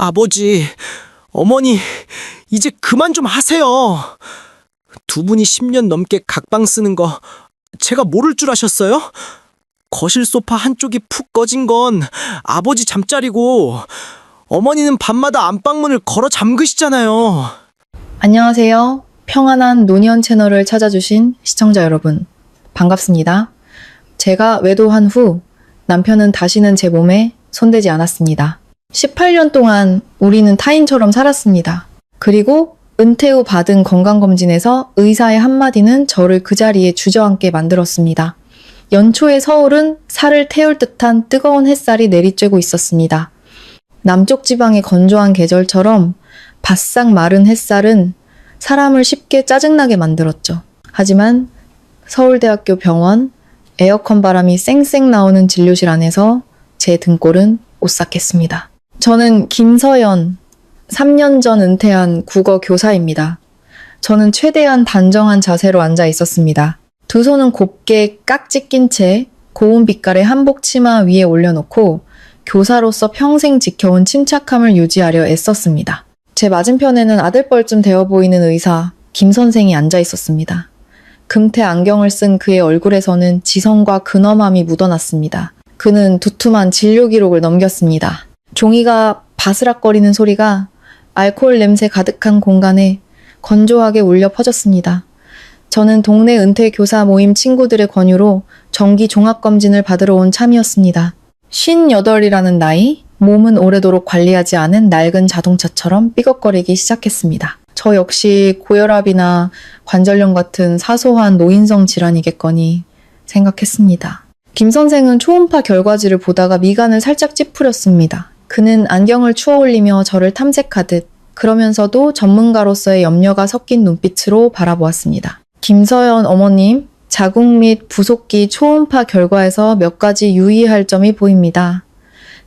아버지, 어머니, 이제 그만 좀 하세요. 두 분이 10년 넘게 각방 쓰는 거 제가 모를 줄 아셨어요? 거실 소파 한쪽이 푹 꺼진 건 아버지 잠자리고 어머니는 밤마다 안방문을 걸어 잠그시잖아요. 안녕하세요. 평안한 노년 채널을 찾아주신 시청자 여러분, 반갑습니다. 제가 외도한 후 남편은 다시는 제 몸에 손대지 않았습니다. 18년 동안 우리는 타인처럼 살았습니다. 그리고 은퇴 후 받은 건강검진에서 의사의 한마디는 저를 그 자리에 주저앉게 만들었습니다. 연초에 서울은 살을 태울 듯한 뜨거운 햇살이 내리쬐고 있었습니다. 남쪽 지방의 건조한 계절처럼 바싹 마른 햇살은 사람을 쉽게 짜증나게 만들었죠. 하지만 서울대학교 병원 에어컨 바람이 쌩쌩 나오는 진료실 안에서 제 등골은 오싹했습니다. 저는 김서연, 3년 전 은퇴한 국어 교사입니다. 저는 최대한 단정한 자세로 앉아 있었습니다. 두 손은 곱게 깍지 낀 채 고운 빛깔의 한복 치마 위에 올려놓고 교사로서 평생 지켜온 침착함을 유지하려 애썼습니다. 제 맞은편에는 아들뻘쯤 되어 보이는 의사 김 선생이 앉아 있었습니다. 금태 안경을 쓴 그의 얼굴에서는 지성과 근엄함이 묻어났습니다. 그는 두툼한 진료 기록을 넘겼습니다. 종이가 바스락거리는 소리가 알코올 냄새 가득한 공간에 건조하게 울려 퍼졌습니다. 저는 동네 은퇴 교사 모임 친구들의 권유로 정기 종합검진을 받으러 온 참이었습니다. 58이라는 나이, 몸은 오래도록 관리하지 않은 낡은 자동차처럼 삐걱거리기 시작했습니다. 저 역시 고혈압이나 관절염 같은 사소한 노인성 질환이겠거니 생각했습니다. 김 선생은 초음파 결과지를 보다가 미간을 살짝 찌푸렸습니다. 그는 안경을 추어 올리며 저를 탐색하듯 그러면서도 전문가로서의 염려가 섞인 눈빛으로 바라보았습니다. 김서연 어머님, 자궁 및 부속기 초음파 결과에서 몇 가지 유의할 점이 보입니다.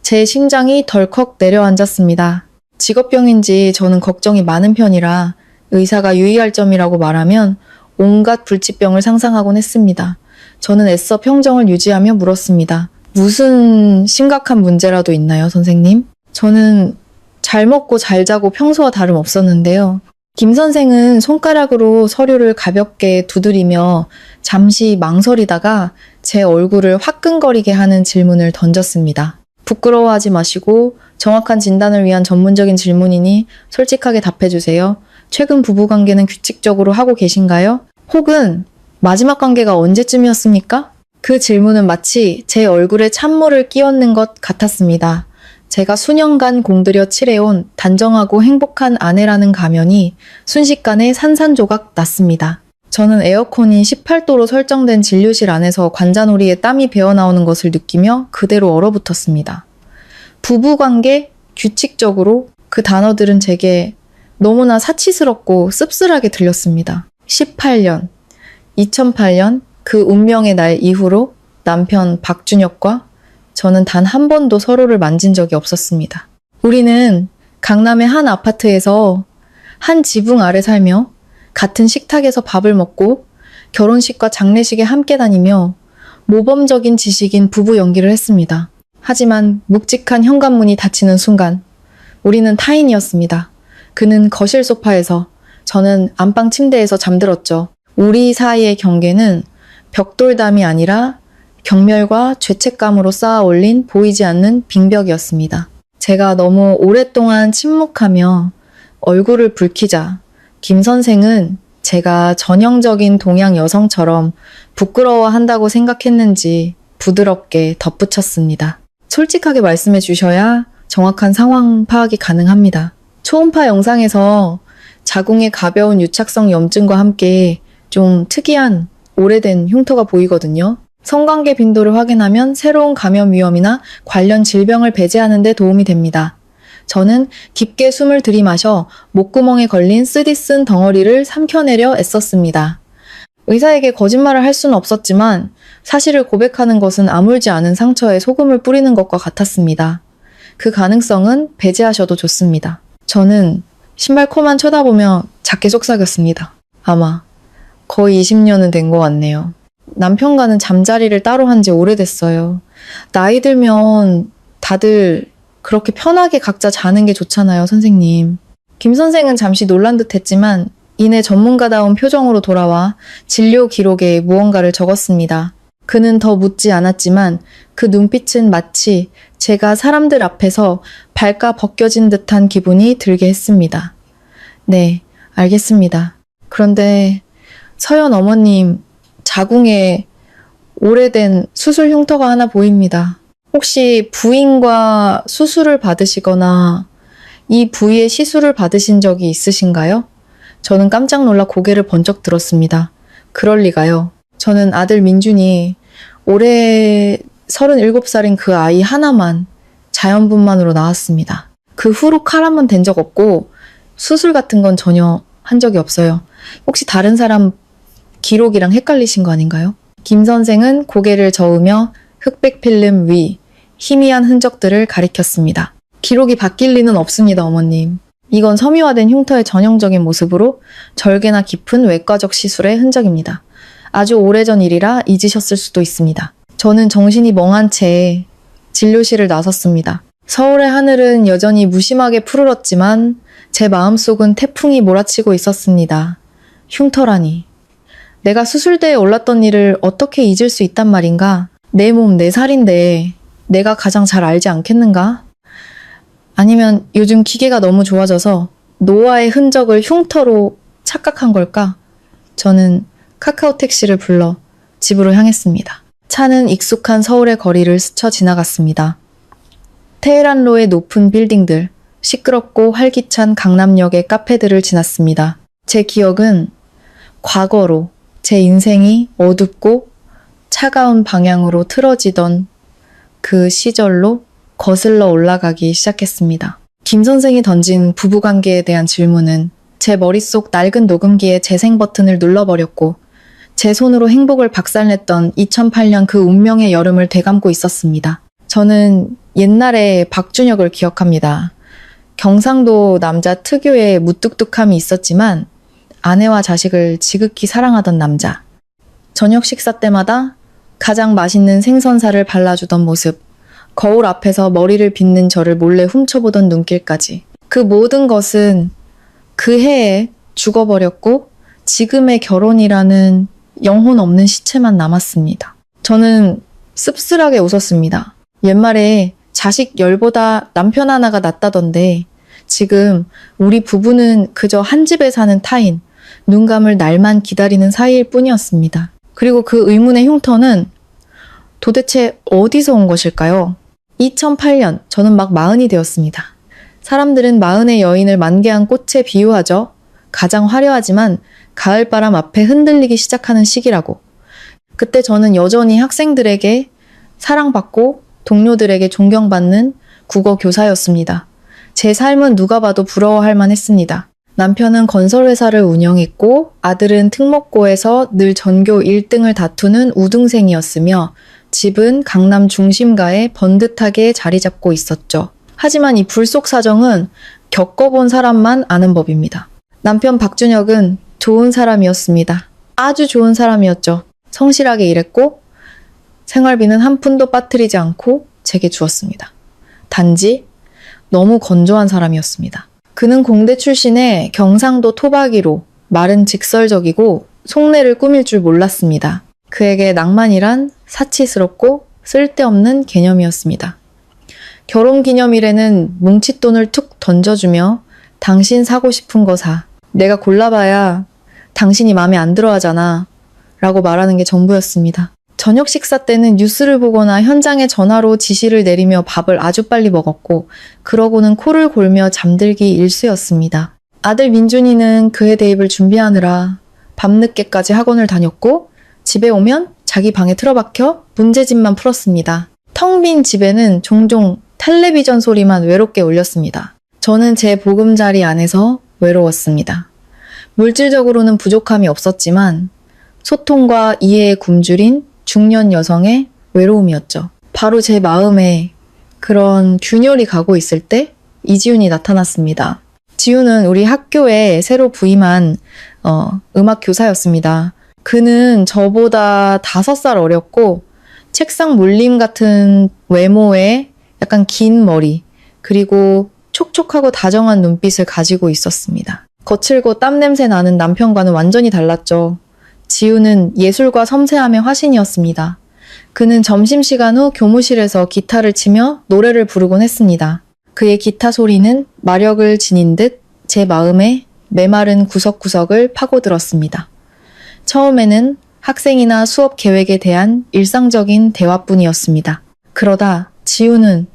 제 심장이 덜컥 내려앉았습니다. 직업병인지 저는 걱정이 많은 편이라 의사가 유의할 점이라고 말하면 온갖 불치병을 상상하곤 했습니다. 저는 애써 평정을 유지하며 물었습니다. 무슨 심각한 문제라도 있나요, 선생님? 저는 잘 먹고 잘 자고 평소와 다름없었는데요. 김 선생은 손가락으로 서류를 가볍게 두드리며 잠시 망설이다가 제 얼굴을 화끈거리게 하는 질문을 던졌습니다. 부끄러워하지 마시고 정확한 진단을 위한 전문적인 질문이니 솔직하게 답해주세요. 최근 부부관계는 규칙적으로 하고 계신가요? 혹은 마지막 관계가 언제쯤이었습니까? 그 질문은 마치 제 얼굴에 찬물을 끼얹는 것 같았습니다. 제가 수년간 공들여 칠해온 단정하고 행복한 아내라는 가면이 순식간에 산산조각 났습니다. 저는 에어컨이 18도로 설정된 진료실 안에서 관자놀이에 땀이 배어나오는 것을 느끼며 그대로 얼어붙었습니다. 부부관계, 규칙적으로 그 단어들은 제게 너무나 사치스럽고 씁쓸하게 들렸습니다. 18년, 2008년 그 운명의 날 이후로 남편 박준혁과 저는 단 한 번도 서로를 만진 적이 없었습니다. 우리는 강남의 한 아파트에서 한 지붕 아래 살며 같은 식탁에서 밥을 먹고 결혼식과 장례식에 함께 다니며 모범적인 지식인 부부 연기를 했습니다. 하지만 묵직한 현관문이 닫히는 순간 우리는 타인이었습니다. 그는 거실 소파에서, 저는 안방 침대에서 잠들었죠. 우리 사이의 경계는 벽돌담이 아니라 경멸과 죄책감으로 쌓아 올린 보이지 않는 빙벽이었습니다. 제가 너무 오랫동안 침묵하며 얼굴을 붉히자 김 선생은 제가 전형적인 동양 여성처럼 부끄러워한다고 생각했는지 부드럽게 덧붙였습니다. 솔직하게 말씀해 주셔야 정확한 상황 파악이 가능합니다. 초음파 영상에서 자궁의 가벼운 유착성 염증과 함께 좀 특이한 오래된 흉터가 보이거든요. 성관계 빈도를 확인하면 새로운 감염 위험이나 관련 질병을 배제하는 데 도움이 됩니다. 저는 깊게 숨을 들이마셔 목구멍에 걸린 쓰디쓴 덩어리를 삼켜내려 애썼습니다. 의사에게 거짓말을 할 수는 없었지만 사실을 고백하는 것은 아물지 않은 상처에 소금을 뿌리는 것과 같았습니다. 그 가능성은 배제하셔도 좋습니다. 저는 신발코만 쳐다보며 작게 속삭였습니다. 아마 거의 20년은 된 것 같네요. 남편과는 잠자리를 따로 한 지 오래됐어요. 나이 들면 다들 그렇게 편하게 각자 자는 게 좋잖아요, 선생님. 김 선생은 잠시 놀란 듯 했지만 이내 전문가다운 표정으로 돌아와 진료 기록에 무언가를 적었습니다. 그는 더 묻지 않았지만 그 눈빛은 마치 제가 사람들 앞에서 발가 벗겨진 듯한 기분이 들게 했습니다. 네, 알겠습니다. 그런데 서연 어머님 자궁에 오래된 수술 흉터가 하나 보입니다. 혹시 부인과 수술을 받으시거나 이 부위에 시술을 받으신 적이 있으신가요? 저는 깜짝 놀라 고개를 번쩍 들었습니다. 그럴 리가요. 저는 아들 민준이 올해 37살인 그 아이 하나만 자연분만으로 낳았습니다. 그 후로 칼 한 번 댄 적 없고 수술 같은 건 전혀 한 적이 없어요. 혹시 다른 사람 기록이랑 헷갈리신 거 아닌가요? 김 선생은 고개를 저으며 흑백 필름 위 희미한 흔적들을 가리켰습니다. 기록이 바뀔 리는 없습니다, 어머님. 이건 섬유화된 흉터의 전형적인 모습으로 절개나 깊은 외과적 시술의 흔적입니다. 아주 오래전 일이라 잊으셨을 수도 있습니다. 저는 정신이 멍한 채 진료실을 나섰습니다. 서울의 하늘은 여전히 무심하게 푸르렀지만 제 마음속은 태풍이 몰아치고 있었습니다. 흉터라니. 내가 수술대에 올랐던 일을 어떻게 잊을 수 있단 말인가? 내 몸, 내 살인데 내가 가장 잘 알지 않겠는가? 아니면 요즘 기계가 너무 좋아져서 노화의 흔적을 흉터로 착각한 걸까? 저는 카카오 택시를 불러 집으로 향했습니다. 차는 익숙한 서울의 거리를 스쳐 지나갔습니다. 테헤란로의 높은 빌딩들, 시끄럽고 활기찬 강남역의 카페들을 지났습니다. 제 기억은 과거로 제 인생이 어둡고 차가운 방향으로 틀어지던 그 시절로 거슬러 올라가기 시작했습니다. 김 선생이 던진 부부관계에 대한 질문은 제 머릿속 낡은 녹음기에 재생 버튼을 눌러버렸고 제 손으로 행복을 박살냈던 2008년 그 운명의 여름을 되감고 있었습니다. 저는 옛날에 박준혁을 기억합니다. 경상도 남자 특유의 무뚝뚝함이 있었지만 아내와 자식을 지극히 사랑하던 남자. 저녁 식사 때마다 가장 맛있는 생선살을 발라주던 모습. 거울 앞에서 머리를 빗는 저를 몰래 훔쳐보던 눈길까지. 그 모든 것은 그 해에 죽어버렸고 지금의 결혼이라는 영혼 없는 시체만 남았습니다. 저는 씁쓸하게 웃었습니다. 옛말에 자식 열보다 남편 하나가 낫다던데 지금 우리 부부는 그저 한 집에 사는 타인, 눈 감을 날만 기다리는 사이일 뿐이었습니다. 그리고 그 의문의 흉터는 도대체 어디서 온 것일까요? 2008년 저는 막 40이 되었습니다. 사람들은 40의 여인을 만개한 꽃에 비유하죠. 가장 화려하지만 가을바람 앞에 흔들리기 시작하는 시기라고. 그때 저는 여전히 학생들에게 사랑받고 동료들에게 존경받는 국어 교사였습니다. 제 삶은 누가 봐도 부러워할 만했습니다. 남편은 건설회사를 운영했고 아들은 특목고에서 늘 전교 1등을 다투는 우등생이었으며 집은 강남 중심가에 번듯하게 자리 잡고 있었죠. 하지만 이 불속 사정은 겪어본 사람만 아는 법입니다. 남편 박준혁은 좋은 사람이었습니다. 아주 좋은 사람이었죠. 성실하게 일했고 생활비는 한 푼도 빠뜨리지 않고 제게 주었습니다. 단지 너무 건조한 사람이었습니다. 그는 공대 출신의 경상도 토박이로 말은 직설적이고 속내를 꾸밀 줄 몰랐습니다. 그에게 낭만이란 사치스럽고 쓸데없는 개념이었습니다. 결혼기념일에는 뭉칫돈을 툭 던져주며 당신 사고 싶은 거 사. 내가 골라봐야 당신이 마음에 안 들어 하잖아. 라고 말하는 게 전부였습니다. 저녁 식사 때는 뉴스를 보거나 현장에 전화로 지시를 내리며 밥을 아주 빨리 먹었고 그러고는 코를 골며 잠들기 일쑤였습니다. 아들 민준이는 그의 대입을 준비하느라 밤늦게까지 학원을 다녔고 집에 오면 자기 방에 틀어박혀 문제집만 풀었습니다. 텅 빈 집에는 종종 텔레비전 소리만 외롭게 울렸습니다. 저는 제 보금자리 안에서 외로웠습니다. 물질적으로는 부족함이 없었지만 소통과 이해의 굶주린 중년 여성의 외로움이었죠. 바로 제 마음에 그런 균열이 가고 있을 때 이지훈이 나타났습니다. 지훈은 우리 학교에 새로 부임한 음악 교사였습니다. 그는 저보다 5살 어렸고 책상 물림 같은 외모에 약간 긴 머리, 그리고 촉촉하고 다정한 눈빛을 가지고 있었습니다. 거칠고 땀 냄새 나는 남편과는 완전히 달랐죠. 지우는 예술과 섬세함의 화신이었습니다. 그는 점심시간 후 교무실에서 기타를 치며 노래를 부르곤 했습니다. 그의 기타 소리는 마력을 지닌 듯 제 마음의 메마른 구석구석을 파고들었습니다. 처음에는 학생이나 수업 계획에 대한 일상적인 대화뿐이었습니다. 그러다 지우는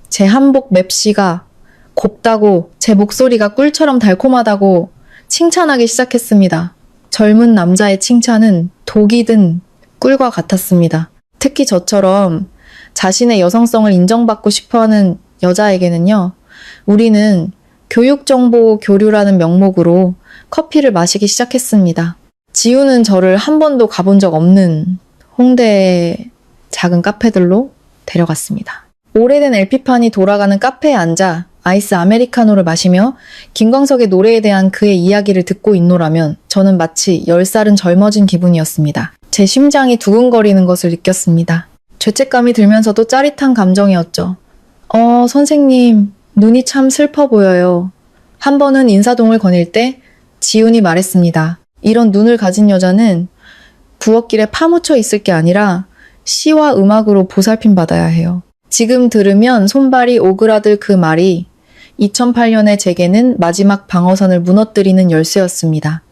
제 한복 맵시가 곱다고 제 목소리가 꿀처럼 달콤하다고 칭찬하기 시작했습니다. 젊은 남자의 칭찬은 독이 든 꿀과 같았습니다. 특히 저처럼 자신의 여성성을 인정받고 싶어하는 여자에게는요, 우리는 교육정보 교류라는 명목으로 커피를 마시기 시작했습니다. 지우는 저를 한 번도 가본 적 없는 홍대의 작은 카페들로 데려갔습니다. 오래된 LP판이 돌아가는 카페에 앉아 아이스 아메리카노를 마시며 김광석의 노래에 대한 그의 이야기를 듣고 있노라면 저는 마치 10살은 젊어진 기분이었습니다. 제 심장이 두근거리는 것을 느꼈습니다. 죄책감이 들면서도 짜릿한 감정이었죠. 선생님, 눈이 참 슬퍼 보여요. 한 번은 인사동을 거닐 때 지훈이 말했습니다. 이런 눈을 가진 여자는 부엌길에 파묻혀 있을 게 아니라 시와 음악으로 보살핌 받아야 해요. 지금 들으면 손발이 오그라들 그 말이 2008년에 제게는 마지막 방어선을 무너뜨리는 열쇠였습니다.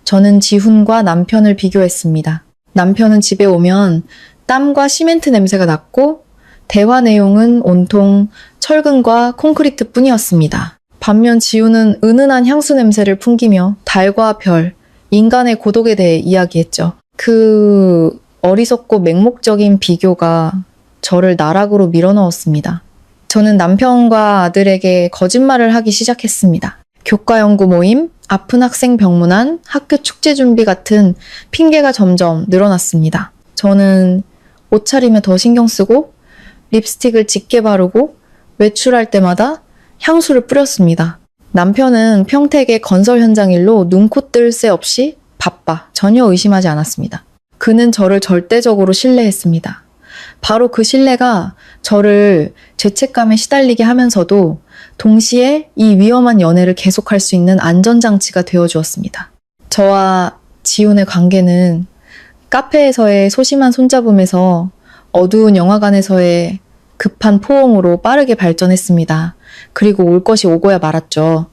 저는 지훈과 남편을 비교했습니다. 남편은 집에 오면 땀과 시멘트 냄새가 났고 대화 내용은 온통 철근과 콘크리트 뿐이었습니다. 반면 지우는 은은한 향수 냄새를 풍기며 달과 별, 인간의 고독에 대해 이야기했죠. 그 어리석고 맹목적인 비교가 저를 나락으로 밀어넣었습니다. 저는 남편과 아들에게 거짓말을 하기 시작했습니다. 교과연구 모임, 아픈 학생 병문안, 학교 축제 준비 같은 핑계가 점점 늘어났습니다. 저는 옷차림에 더 신경 쓰고 립스틱을 짙게 바르고 외출할 때마다 향수를 뿌렸습니다. 남편은 평택의 건설 현장 일로 눈코 뜰 새 없이 바빠 전혀 의심하지 않았습니다. 그는 저를 절대적으로 신뢰했습니다. 바로 그 신뢰가 저를 죄책감에 시달리게 하면서도 동시에 이 위험한 연애를 계속할 수 있는 안전장치가 되어주었습니다. 저와 지훈의 관계는 카페에서의 소심한 손잡음에서 어두운 영화관에서의 급한 포옹으로 빠르게 발전했습니다. 그리고 올 것이 오고야 말았죠.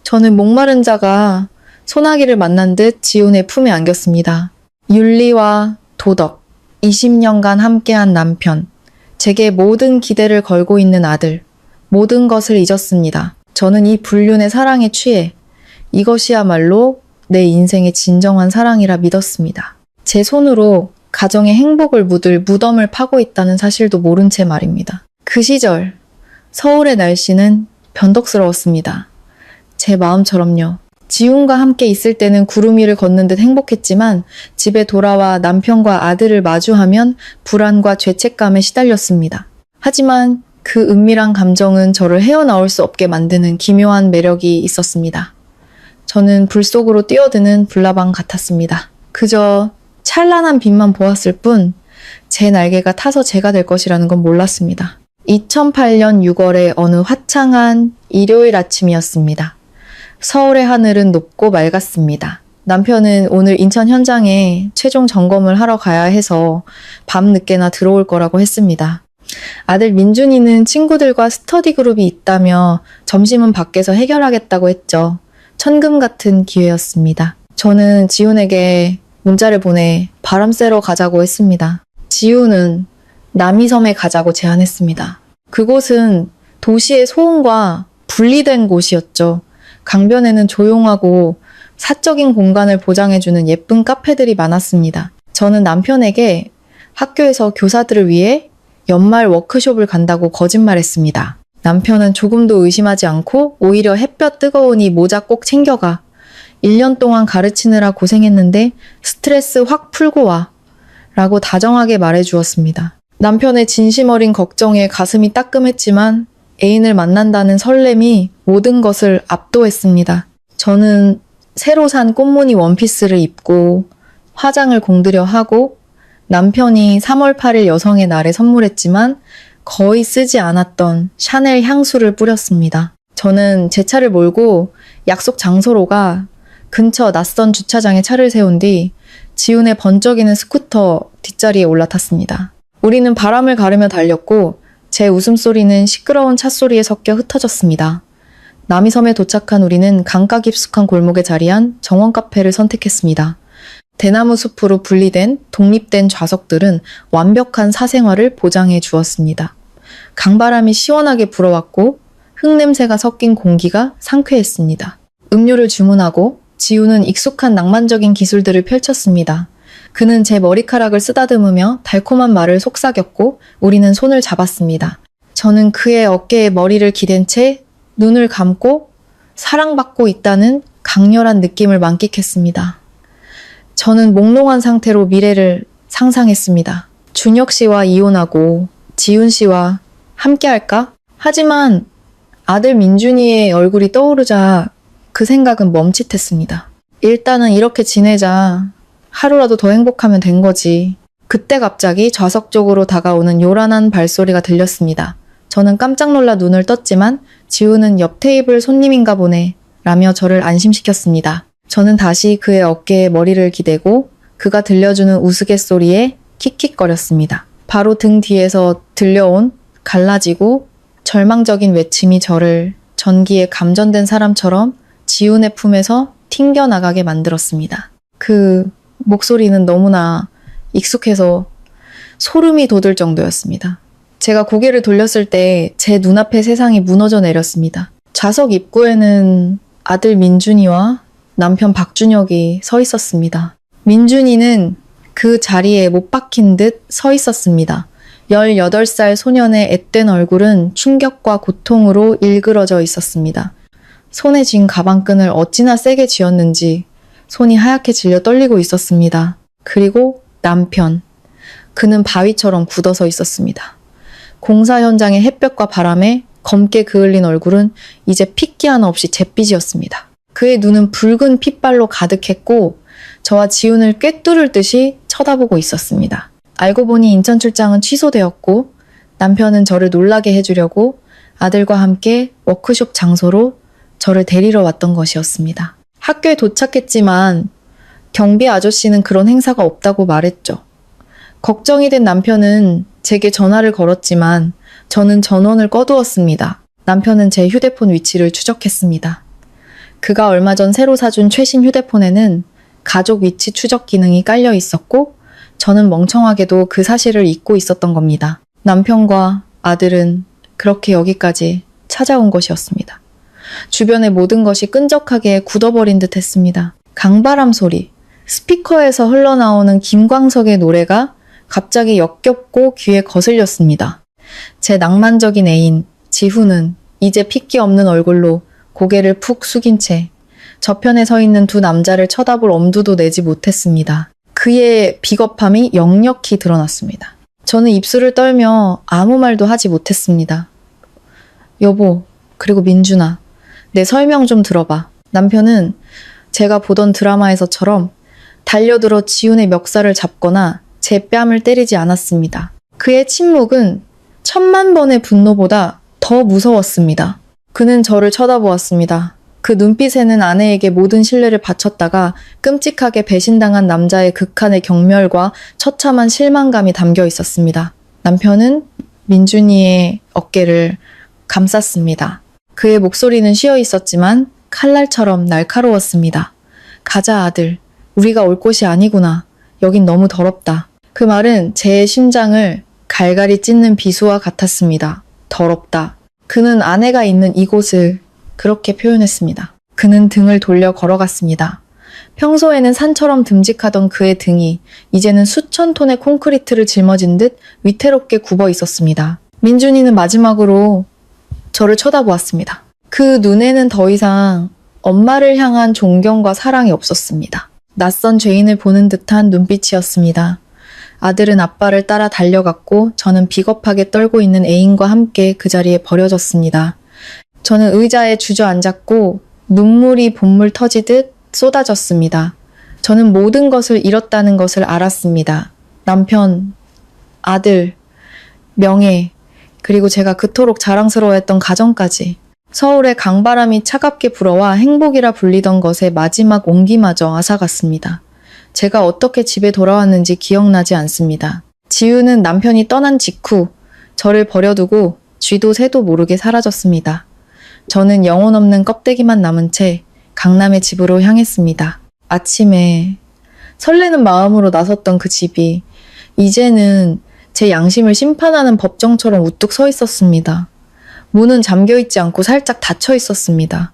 저는 목마른 자가 소나기를 만난 듯 지훈의 품에 안겼습니다. 윤리와 도덕, 20년간 함께한 남편, 제게 모든 기대를 걸고 있는 아들, 모든 것을 잊었습니다. 저는 이 불륜의 사랑에 취해 이것이야말로 내 인생의 진정한 사랑이라 믿었습니다. 제 손으로 가정의 행복을 묻을 무덤을 파고 있다는 사실도 모른 채 말입니다. 그 시절 서울의 날씨는 변덕스러웠습니다. 제 마음처럼요. 지훈과 함께 있을 때는 구름 위를 걷는 듯 행복했지만 집에 돌아와 남편과 아들을 마주하면 불안과 죄책감에 시달렸습니다. 하지만 그 은밀한 감정은 저를 헤어나올 수 없게 만드는 기묘한 매력이 있었습니다. 저는 불 속으로 뛰어드는 불나방 같았습니다. 그저 찬란한 빛만 보았을 뿐 제 날개가 타서 제가 될 것이라는 건 몰랐습니다. 2008년 6월의 어느 화창한 일요일 아침이었습니다. 서울의 하늘은 높고 맑았습니다. 남편은 오늘 인천 현장에 최종 점검을 하러 가야 해서 밤늦게나 들어올 거라고 했습니다. 아들 민준이는 친구들과 스터디 그룹이 있다며 점심은 밖에서 해결하겠다고 했죠. 천금 같은 기회였습니다. 저는 지훈에게 문자를 보내 바람 쐬러 가자고 했습니다. 지훈은 남이섬에 가자고 제안했습니다. 그곳은 도시의 소음과 분리된 곳이었죠. 강변에는 조용하고 사적인 공간을 보장해주는 예쁜 카페들이 많았습니다. 저는 남편에게 학교에서 교사들을 위해 연말 워크숍을 간다고 거짓말했습니다. 남편은 조금도 의심하지 않고 오히려 햇볕 뜨거우니 모자 꼭 챙겨가. 1년 동안 가르치느라 고생했는데 스트레스 확 풀고 와. 라고 다정하게 말해주었습니다. 남편의 진심 어린 걱정에 가슴이 따끔했지만 애인을 만난다는 설렘이 모든 것을 압도했습니다. 저는 새로 산 꽃무늬 원피스를 입고 화장을 공들여 하고 남편이 3월 8일 여성의 날에 선물했지만 거의 쓰지 않았던 샤넬 향수를 뿌렸습니다. 저는 제 차를 몰고 약속 장소로 가 근처 낯선 주차장에 차를 세운 뒤 지훈의 번쩍이는 스쿠터 뒷자리에 올라탔습니다. 우리는 바람을 가르며 달렸고 제 웃음소리는 시끄러운 찻소리에 섞여 흩어졌습니다. 남이섬에 도착한 우리는 강가 깊숙한 골목에 자리한 정원 카페를 선택했습니다. 대나무 숲으로 분리된 독립된 좌석들은 완벽한 사생활을 보장해 주었습니다. 강바람이 시원하게 불어왔고 흙냄새가 섞인 공기가 상쾌했습니다. 음료를 주문하고 지우는 익숙한 낭만적인 기술들을 펼쳤습니다. 그는 제 머리카락을 쓰다듬으며 달콤한 말을 속삭였고 우리는 손을 잡았습니다. 저는 그의 어깨에 머리를 기댄 채 눈을 감고 사랑받고 있다는 강렬한 느낌을 만끽했습니다. 저는 몽롱한 상태로 미래를 상상했습니다. 준혁 씨와 이혼하고 지훈 씨와 함께할까? 하지만 아들 민준이의 얼굴이 떠오르자 그 생각은 멈칫했습니다. 일단은 이렇게 지내자. 하루라도 더 행복하면 된 거지. 그때 갑자기 좌석 쪽으로 다가오는 요란한 발소리가 들렸습니다. 저는 깜짝 놀라 눈을 떴지만 지우는 옆 테이블 손님인가 보네 라며 저를 안심시켰습니다. 저는 다시 그의 어깨에 머리를 기대고 그가 들려주는 우스갯소리에 킥킥거렸습니다. 바로 등 뒤에서 들려온 갈라지고 절망적인 외침이 저를 전기에 감전된 사람처럼 지훈의 품에서 튕겨나가게 만들었습니다. 그 목소리는 너무나 익숙해서 소름이 돋을 정도였습니다. 제가 고개를 돌렸을 때 제 눈앞에 세상이 무너져 내렸습니다. 좌석 입구에는 아들 민준이와 남편 박준혁이 서 있었습니다. 민준이는 그 자리에 못 박힌 듯 서 있었습니다. 18살 소년의 앳된 얼굴은 충격과 고통으로 일그러져 있었습니다. 손에 쥔 가방끈을 어찌나 세게 쥐었는지 손이 하얗게 질려 떨리고 있었습니다. 그리고 남편. 그는 바위처럼 굳어서 있었습니다. 공사 현장의 햇볕과 바람에 검게 그을린 얼굴은 이제 핏기 하나 없이 잿빛이었습니다. 그의 눈은 붉은 핏발로 가득했고 저와 지훈을 꿰뚫을 듯이 쳐다보고 있었습니다. 알고 보니 인천 출장은 취소되었고 남편은 저를 놀라게 해주려고 아들과 함께 워크숍 장소로 저를 데리러 왔던 것이었습니다. 학교에 도착했지만 경비 아저씨는 그런 행사가 없다고 말했죠. 걱정이 된 남편은 제게 전화를 걸었지만 저는 전원을 꺼두었습니다. 남편은 제 휴대폰 위치를 추적했습니다. 그가 얼마 전 새로 사준 최신 휴대폰에는 가족 위치 추적 기능이 깔려 있었고 저는 멍청하게도 그 사실을 잊고 있었던 겁니다. 남편과 아들은 그렇게 여기까지 찾아온 것이었습니다. 주변의 모든 것이 끈적하게 굳어버린 듯 했습니다. 강바람 소리, 스피커에서 흘러나오는 김광석의 노래가 갑자기 역겹고 귀에 거슬렸습니다. 제 낭만적인 애인 지훈은 이제 핏기 없는 얼굴로 고개를 푹 숙인 채 저편에 서 있는 두 남자를 쳐다볼 엄두도 내지 못했습니다. 그의 비겁함이 역력히 드러났습니다. 저는 입술을 떨며 아무 말도 하지 못했습니다. 여보, 그리고 민준아, 내 설명 좀 들어봐. 남편은 제가 보던 드라마에서처럼 달려들어 지훈의 멱살을 잡거나 제 뺨을 때리지 않았습니다. 그의 침묵은 1000만 번의 분노보다 더 무서웠습니다. 그는 저를 쳐다보았습니다. 그 눈빛에는 아내에게 모든 신뢰를 바쳤다가 끔찍하게 배신당한 남자의 극한의 경멸과 처참한 실망감이 담겨 있었습니다. 남편은 민준이의 어깨를 감쌌습니다. 그의 목소리는 쉬어 있었지만 칼날처럼 날카로웠습니다. 가자 아들, 우리가 올 곳이 아니구나. 여긴 너무 더럽다. 그 말은 제 심장을 갈갈이 찢는 비수와 같았습니다. 더럽다. 그는 아내가 있는 이곳을 그렇게 표현했습니다. 그는 등을 돌려 걸어갔습니다. 평소에는 산처럼 듬직하던 그의 등이 이제는 수천 톤의 콘크리트를 짊어진 듯 위태롭게 굽어 있었습니다. 민준이는 마지막으로 저를 쳐다보았습니다. 그 눈에는 더 이상 엄마를 향한 존경과 사랑이 없었습니다. 낯선 죄인을 보는 듯한 눈빛이었습니다. 아들은 아빠를 따라 달려갔고 저는 비겁하게 떨고 있는 애인과 함께 그 자리에 버려졌습니다. 저는 의자에 주저앉았고 눈물이 본물 터지듯 쏟아졌습니다. 저는 모든 것을 잃었다는 것을 알았습니다. 남편, 아들, 명예, 그리고 제가 그토록 자랑스러워했던 가정까지. 서울의 강바람이 차갑게 불어와 행복이라 불리던 것의 마지막 온기마저 앗아갔습니다. 제가 어떻게 집에 돌아왔는지 기억나지 않습니다. 지우는 남편이 떠난 직후 저를 버려두고 쥐도 새도 모르게 사라졌습니다. 저는 영혼 없는 껍데기만 남은 채 강남의 집으로 향했습니다. 아침에 설레는 마음으로 나섰던 그 집이 이제는 제 양심을 심판하는 법정처럼 우뚝 서 있었습니다. 문은 잠겨있지 않고 살짝 닫혀 있었습니다.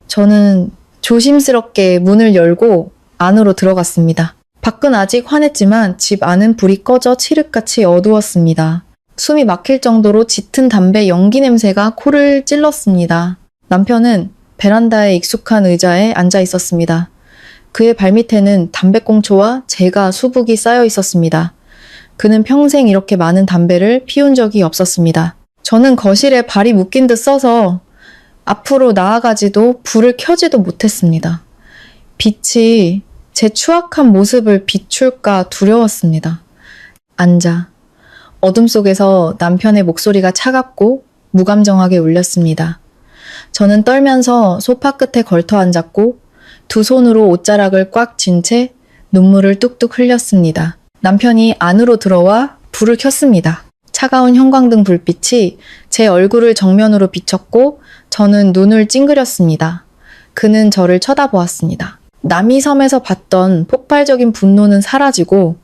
저는 조심스럽게 문을 열고 안으로 들어갔습니다. 밖은 아직 환했지만 집 안은 불이 꺼져 칠흑같이 어두웠습니다. 숨이 막힐 정도로 짙은 담배 연기 냄새가 코를 찔렀습니다. 남편은 베란다에 익숙한 의자에 앉아 있었습니다. 그의 발밑에는 담배꽁초와 제가 수북이 쌓여 있었습니다. 그는 평생 이렇게 많은 담배를 피운 적이 없었습니다. 저는 거실에 발이 묶인 듯 서서 앞으로 나아가지도 불을 켜지도 못했습니다. 빛이 제 추악한 모습을 비출까 두려웠습니다. 앉아. 어둠 속에서 남편의 목소리가 차갑고 무감정하게 울렸습니다. 저는 떨면서 소파 끝에 걸터 앉았고 두 손으로 옷자락을 꽉 쥔 채 눈물을 뚝뚝 흘렸습니다. 남편이 안으로 들어와 불을 켰습니다. 차가운 형광등 불빛이 제 얼굴을 정면으로 비쳤고 저는 눈을 찡그렸습니다. 그는 저를 쳐다보았습니다. 남이섬에서 봤던 폭발적인 분노는 사라지고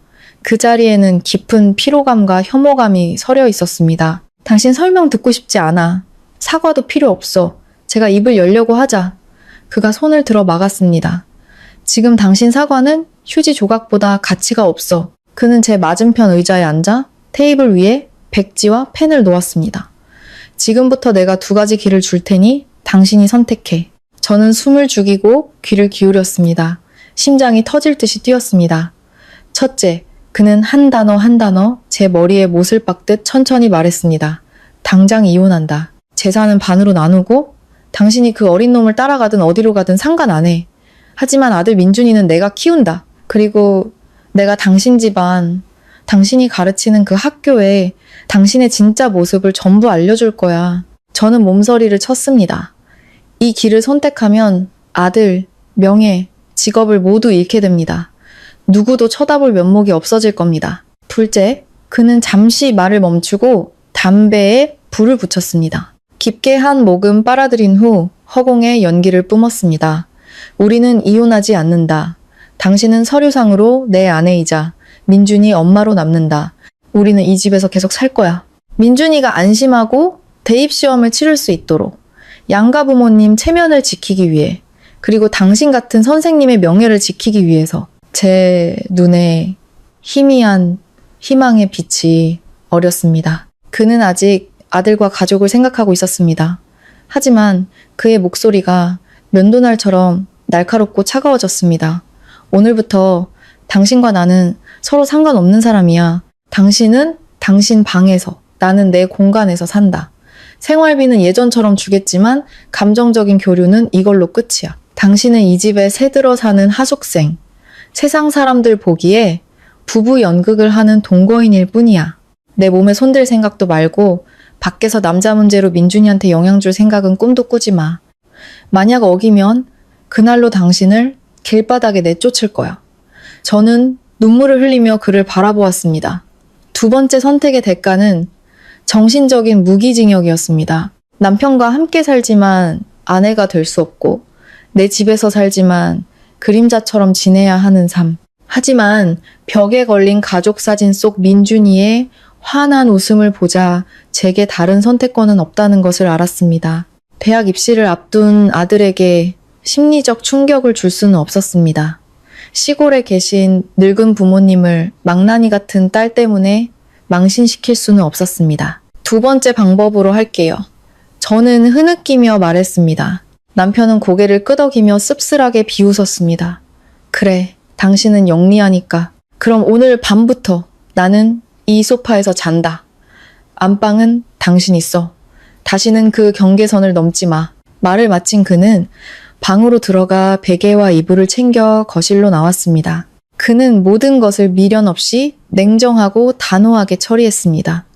그 자리에는 깊은 피로감과 혐오감이 서려 있었습니다. 당신 설명 듣고 싶지 않아. 사과도 필요 없어. 제가 입을 열려고 하자. 그가 손을 들어 막았습니다. 지금 당신 사과는 휴지 조각보다 가치가 없어. 그는 제 맞은편 의자에 앉아 테이블 위에 백지와 펜을 놓았습니다. 지금부터 내가 두 가지 길을 줄 테니 당신이 선택해. 저는 숨을 죽이고 귀를 기울였습니다. 심장이 터질 듯이 뛰었습니다. 첫째, 그는 한 단어 한 단어 제 머리에 못을 박듯 천천히 말했습니다. 당장 이혼한다. 재산은 반으로 나누고 당신이 그 어린 놈을 따라가든 어디로 가든 상관 안 해. 하지만 아들 민준이는 내가 키운다. 그리고 내가 당신 집안, 당신이 가르치는 그 학교에 당신의 진짜 모습을 전부 알려줄 거야. 저는 몸서리를 쳤습니다. 이 길을 선택하면 아들, 명예, 직업을 모두 잃게 됩니다. 누구도 쳐다볼 면목이 없어질 겁니다. 둘째, 그는 잠시 말을 멈추고 담배에 불을 붙였습니다. 깊게 한 모금 빨아들인 후 허공에 연기를 뿜었습니다. 우리는 이혼하지 않는다. 당신은 서류상으로 내 아내이자 민준이 엄마로 남는다. 우리는 이 집에서 계속 살 거야. 민준이가 안심하고 대입시험을 치를 수 있도록 양가 부모님 체면을 지키기 위해 그리고 당신 같은 선생님의 명예를 지키기 위해서 제 눈에 희미한 희망의 빛이 어렸습니다. 그는 아직 아들과 가족을 생각하고 있었습니다. 하지만 그의 목소리가 면도날처럼 날카롭고 차가워졌습니다. 오늘부터 당신과 나는 서로 상관없는 사람이야. 당신은 당신 방에서, 나는 내 공간에서 산다. 생활비는 예전처럼 주겠지만 감정적인 교류는 이걸로 끝이야. 당신은 이 집에 새들어 사는 하숙생. 세상 사람들 보기에 부부 연극을 하는 동거인일 뿐이야. 내 몸에 손댈 생각도 말고 밖에서 남자 문제로 민준이한테 영향 줄 생각은 꿈도 꾸지 마. 만약 어기면 그날로 당신을 길바닥에 내쫓을 거야. 저는 눈물을 흘리며 그를 바라보았습니다. 두 번째 선택의 대가는 정신적인 무기징역이었습니다. 남편과 함께 살지만 아내가 될 수 없고 내 집에서 살지만 그림자처럼 지내야 하는 삶. 하지만 벽에 걸린 가족 사진 속 민준이의 환한 웃음을 보자 제게 다른 선택권은 없다는 것을 알았습니다. 대학 입시를 앞둔 아들에게 심리적 충격을 줄 수는 없었습니다. 시골에 계신 늙은 부모님을 망나니 같은 딸 때문에 망신시킬 수는 없었습니다. 두 번째 방법으로 할게요. 저는 흐느끼며 말했습니다. 남편은 고개를 끄덕이며 씁쓸하게 비웃었습니다. 그래, 당신은 영리하니까. 그럼 오늘 밤부터 나는 이 소파에서 잔다. 안방은 당신이 써. 다시는 그 경계선을 넘지 마. 말을 마친 그는 방으로 들어가 베개와 이불을 챙겨 거실로 나왔습니다. 그는 모든 것을 미련 없이 냉정하고 단호하게 처리했습니다.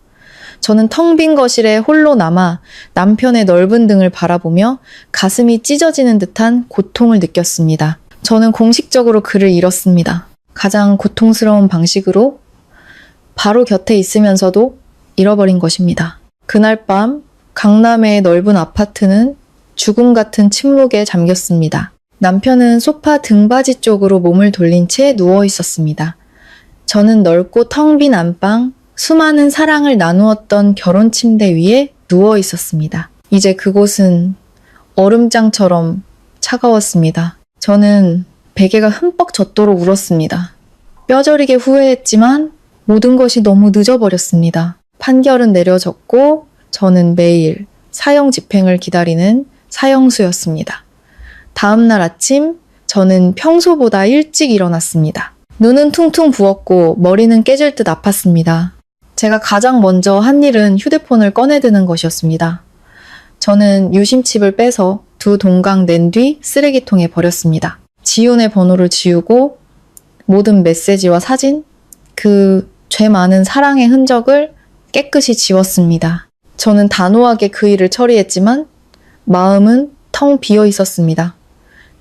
저는 텅 빈 거실에 홀로 남아 남편의 넓은 등을 바라보며 가슴이 찢어지는 듯한 고통을 느꼈습니다. 저는 공식적으로 그를 잃었습니다. 가장 고통스러운 방식으로 바로 곁에 있으면서도 잃어버린 것입니다. 그날 밤 강남의 넓은 아파트는 죽음 같은 침묵에 잠겼습니다. 남편은 소파 등받이 쪽으로 몸을 돌린 채 누워 있었습니다. 저는 넓고 텅 빈 안방, 수많은 사랑을 나누었던 결혼 침대 위에 누워 있었습니다. 이제 그곳은 얼음장처럼 차가웠습니다. 저는 베개가 흠뻑 젖도록 울었습니다. 뼈저리게 후회했지만 모든 것이 너무 늦어버렸습니다. 판결은 내려졌고 저는 매일 사형 집행을 기다리는 사형수였습니다. 다음 날 아침 저는 평소보다 일찍 일어났습니다. 눈은 퉁퉁 부었고 머리는 깨질 듯 아팠습니다. 제가 가장 먼저 한 일은 휴대폰을 꺼내드는 것이었습니다. 저는 유심칩을 빼서 두 동강 낸 뒤 쓰레기통에 버렸습니다. 지훈의 번호를 지우고 모든 메시지와 사진, 그 죄 많은 사랑의 흔적을 깨끗이 지웠습니다. 저는 단호하게 그 일을 처리했지만 마음은 텅 비어 있었습니다.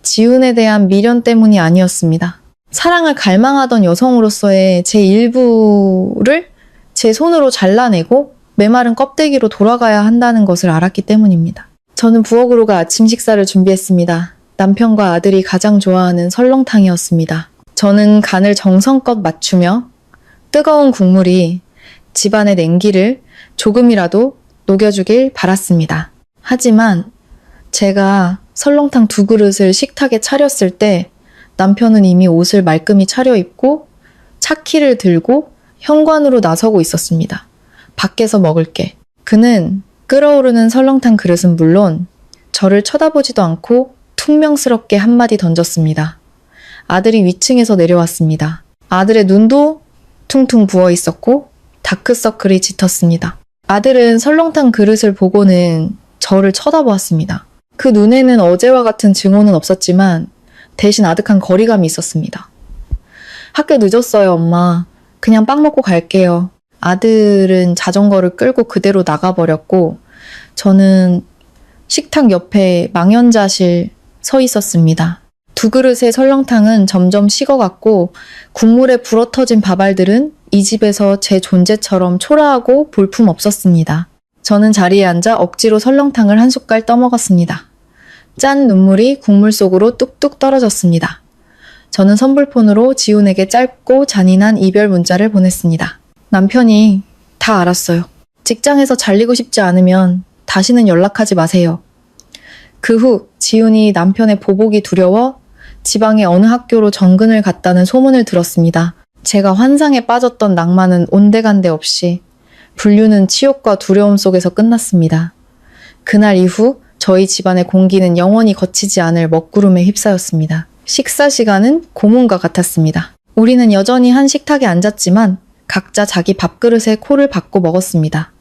지훈에 대한 미련 때문이 아니었습니다. 사랑을 갈망하던 여성으로서의 제 일부를 제 손으로 잘라내고 메마른 껍데기로 돌아가야 한다는 것을 알았기 때문입니다. 저는 부엌으로 가 아침 식사를 준비했습니다. 남편과 아들이 가장 좋아하는 설렁탕이었습니다. 저는 간을 정성껏 맞추며 뜨거운 국물이 집안의 냉기를 조금이라도 녹여주길 바랐습니다. 하지만 제가 설렁탕 2그릇을 식탁에 차렸을 때 남편은 이미 옷을 말끔히 차려입고 차키를 들고 현관으로 나서고 있었습니다. 밖에서 먹을게. 그는 끓어오르는 설렁탕 그릇은 물론 저를 쳐다보지도 않고 퉁명스럽게 한마디 던졌습니다. 아들이 위층에서 내려왔습니다. 아들의 눈도 퉁퉁 부어 있었고 다크서클이 짙었습니다. 아들은 설렁탕 그릇을 보고는 저를 쳐다보았습니다. 그 눈에는 어제와 같은 증오는 없었지만 대신 아득한 거리감이 있었습니다. 학교 늦었어요, 엄마. 그냥 빵 먹고 갈게요. 아들은 자전거를 끌고 그대로 나가버렸고 저는 식탁 옆에 망연자실 서 있었습니다. 2그릇의 설렁탕은 점점 식어갔고 국물에 불어터진 밥알들은 이 집에서 제 존재처럼 초라하고 볼품없었습니다. 저는 자리에 앉아 억지로 설렁탕을 한 숟갈 떠먹었습니다. 짠 눈물이 국물 속으로 뚝뚝 떨어졌습니다. 저는 선불폰으로 지훈에게 짧고 잔인한 이별 문자를 보냈습니다. 남편이 다 알았어요. 직장에서 잘리고 싶지 않으면 다시는 연락하지 마세요. 그 후 지훈이 남편의 보복이 두려워 지방의 어느 학교로 정근을 갔다는 소문을 들었습니다. 제가 환상에 빠졌던 낭만은 온데간데 없이 분류는 치욕과 두려움 속에서 끝났습니다. 그날 이후 저희 집안의 공기는 영원히 거치지 않을 먹구름에 휩싸였습니다. 식사 시간은 고문과 같았습니다. 우리는 여전히 한 식탁에 앉았지만 각자 자기 밥그릇에 코를 박고 먹었습니다.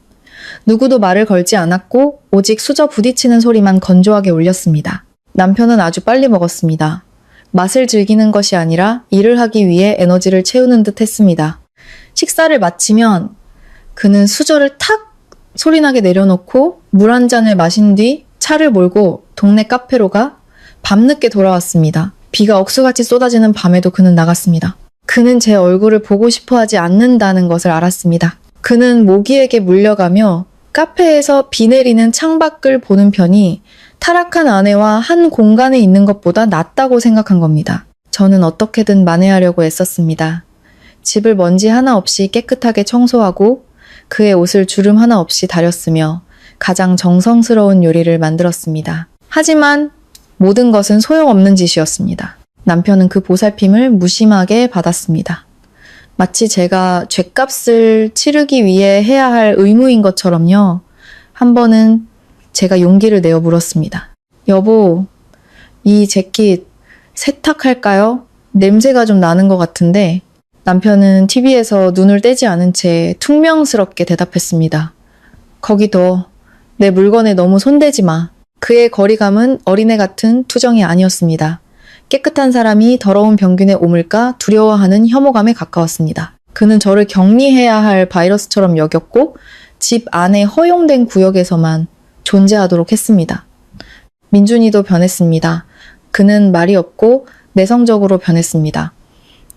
누구도 말을 걸지 않았고 오직 수저 부딪히는 소리만 건조하게 울렸습니다. 남편은 아주 빨리 먹었습니다. 맛을 즐기는 것이 아니라 일을 하기 위해 에너지를 채우는 듯 했습니다. 식사를 마치면 그는 수저를 탁 소리나게 내려놓고 물 한 잔을 마신 뒤 차를 몰고 동네 카페로 가 밤늦게 돌아왔습니다. 비가 억수같이 쏟아지는 밤에도 그는 나갔습니다. 그는 제 얼굴을 보고 싶어 하지 않는다는 것을 알았습니다. 그는 모기에게 물려가며 카페에서 비 내리는 창밖을 보는 편이 타락한 아내와 한 공간에 있는 것보다 낫다고 생각한 겁니다. 저는 어떻게든 만회하려고 애썼습니다. 집을 먼지 하나 없이 깨끗하게 청소하고 그의 옷을 주름 하나 없이 다렸으며 가장 정성스러운 요리를 만들었습니다. 하지만 모든 것은 소용없는 짓이었습니다. 남편은 그 보살핌을 무심하게 받았습니다. 마치 제가 죗값을 치르기 위해 해야 할 의무인 것처럼요. 한 번은 제가 용기를 내어 물었습니다. 여보, 이 재킷 세탁할까요? 냄새가 좀 나는 것 같은데. 남편은 TV에서 눈을 떼지 않은 채 퉁명스럽게 대답했습니다. 거기 둬. 내 물건에 너무 손대지 마. 그의 거리감은 어린애 같은 투정이 아니었습니다. 깨끗한 사람이 더러운 병균에 오물까 두려워하는 혐오감에 가까웠습니다. 그는 저를 격리해야 할 바이러스처럼 여겼고 집 안에 허용된 구역에서만 존재하도록 했습니다. 민준이도 변했습니다. 그는 말이 없고 내성적으로 변했습니다.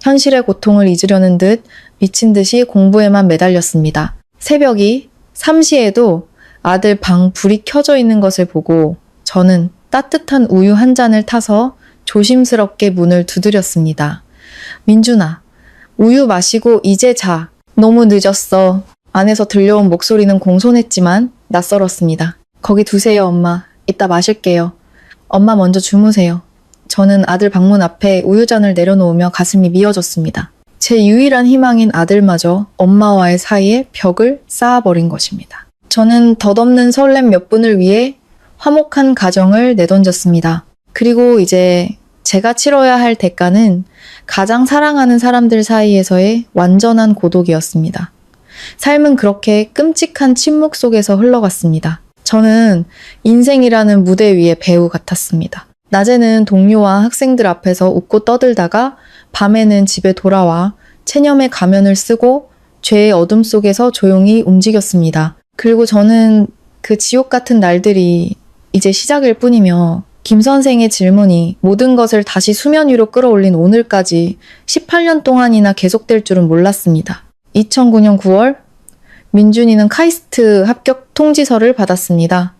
현실의 고통을 잊으려는 듯 미친 듯이 공부에만 매달렸습니다. 새벽이 3시에도 아들 방 불이 켜져 있는 것을 보고 저는 따뜻한 우유 한 잔을 타서 조심스럽게 문을 두드렸습니다. 민준아, 우유 마시고 이제 자. 너무 늦었어. 안에서 들려온 목소리는 공손했지만 낯설었습니다. 거기 두세요, 엄마. 이따 마실게요. 엄마 먼저 주무세요. 저는 아들 방문 앞에 우유잔을 내려놓으며 가슴이 미어졌습니다. 제 유일한 희망인 아들마저 엄마와의 사이에 벽을 쌓아버린 것입니다. 저는 덧없는 설렘 몇 분을 위해 화목한 가정을 내던졌습니다. 그리고 이제 제가 치러야 할 대가는 가장 사랑하는 사람들 사이에서의 완전한 고독이었습니다. 삶은 그렇게 끔찍한 침묵 속에서 흘러갔습니다. 저는 인생이라는 무대 위의 배우 같았습니다. 낮에는 동료와 학생들 앞에서 웃고 떠들다가 밤에는 집에 돌아와 체념의 가면을 쓰고 죄의 어둠 속에서 조용히 움직였습니다. 그리고 저는 그 지옥 같은 날들이 이제 시작일 뿐이며 김 선생의 질문이 모든 것을 다시 수면 위로 끌어올린 오늘까지 18년 동안이나 계속될 줄은 몰랐습니다. 2009년 9월 민준이는 카이스트 합격 통지서를 받았습니다.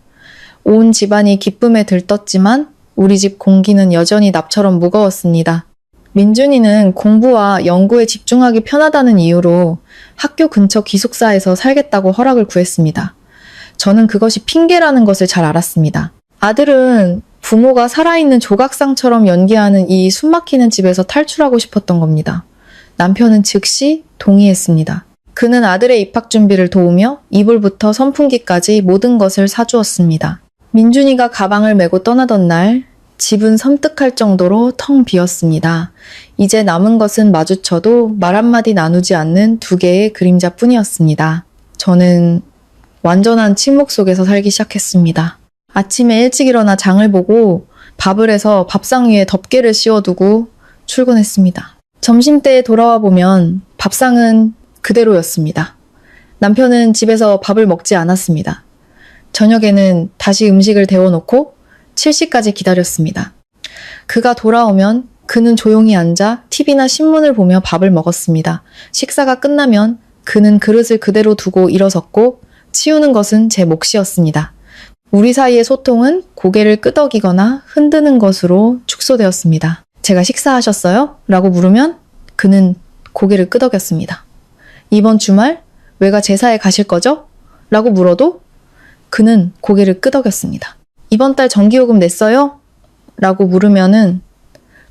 온 집안이 기쁨에 들떴지만 우리 집 공기는 여전히 납처럼 무거웠습니다. 민준이는 공부와 연구에 집중하기 편하다는 이유로 학교 근처 기숙사에서 살겠다고 허락을 구했습니다. 저는 그것이 핑계라는 것을 잘 알았습니다. 아들은 부모가 살아있는 조각상처럼 연기하는 이 숨막히는 집에서 탈출하고 싶었던 겁니다. 남편은 즉시 동의했습니다. 그는 아들의 입학 준비를 도우며 이불부터 선풍기까지 모든 것을 사주었습니다. 민준이가 가방을 메고 떠나던 날 집은 섬뜩할 정도로 텅 비었습니다. 이제 남은 것은 마주쳐도 말 한마디 나누지 않는 두 개의 그림자뿐이었습니다. 저는 완전한 침묵 속에서 살기 시작했습니다. 아침에 일찍 일어나 장을 보고 밥을 해서 밥상 위에 덮개를 씌워두고 출근했습니다. 점심때에 돌아와 보면 밥상은 그대로였습니다. 남편은 집에서 밥을 먹지 않았습니다. 저녁에는 다시 음식을 데워놓고 7시까지 기다렸습니다. 그가 돌아오면 그는 조용히 앉아 TV나 신문을 보며 밥을 먹었습니다. 식사가 끝나면 그는 그릇을 그대로 두고 일어섰고 치우는 것은 제 몫이었습니다. 우리 사이의 소통은 고개를 끄덕이거나 흔드는 것으로 축소되었습니다. 제가 식사하셨어요? 라고 물으면 그는 고개를 끄덕였습니다. 이번 주말 외가 제사에 가실 거죠? 라고 물어도 그는 고개를 끄덕였습니다. 이번 달 전기요금 냈어요? 라고 물으면은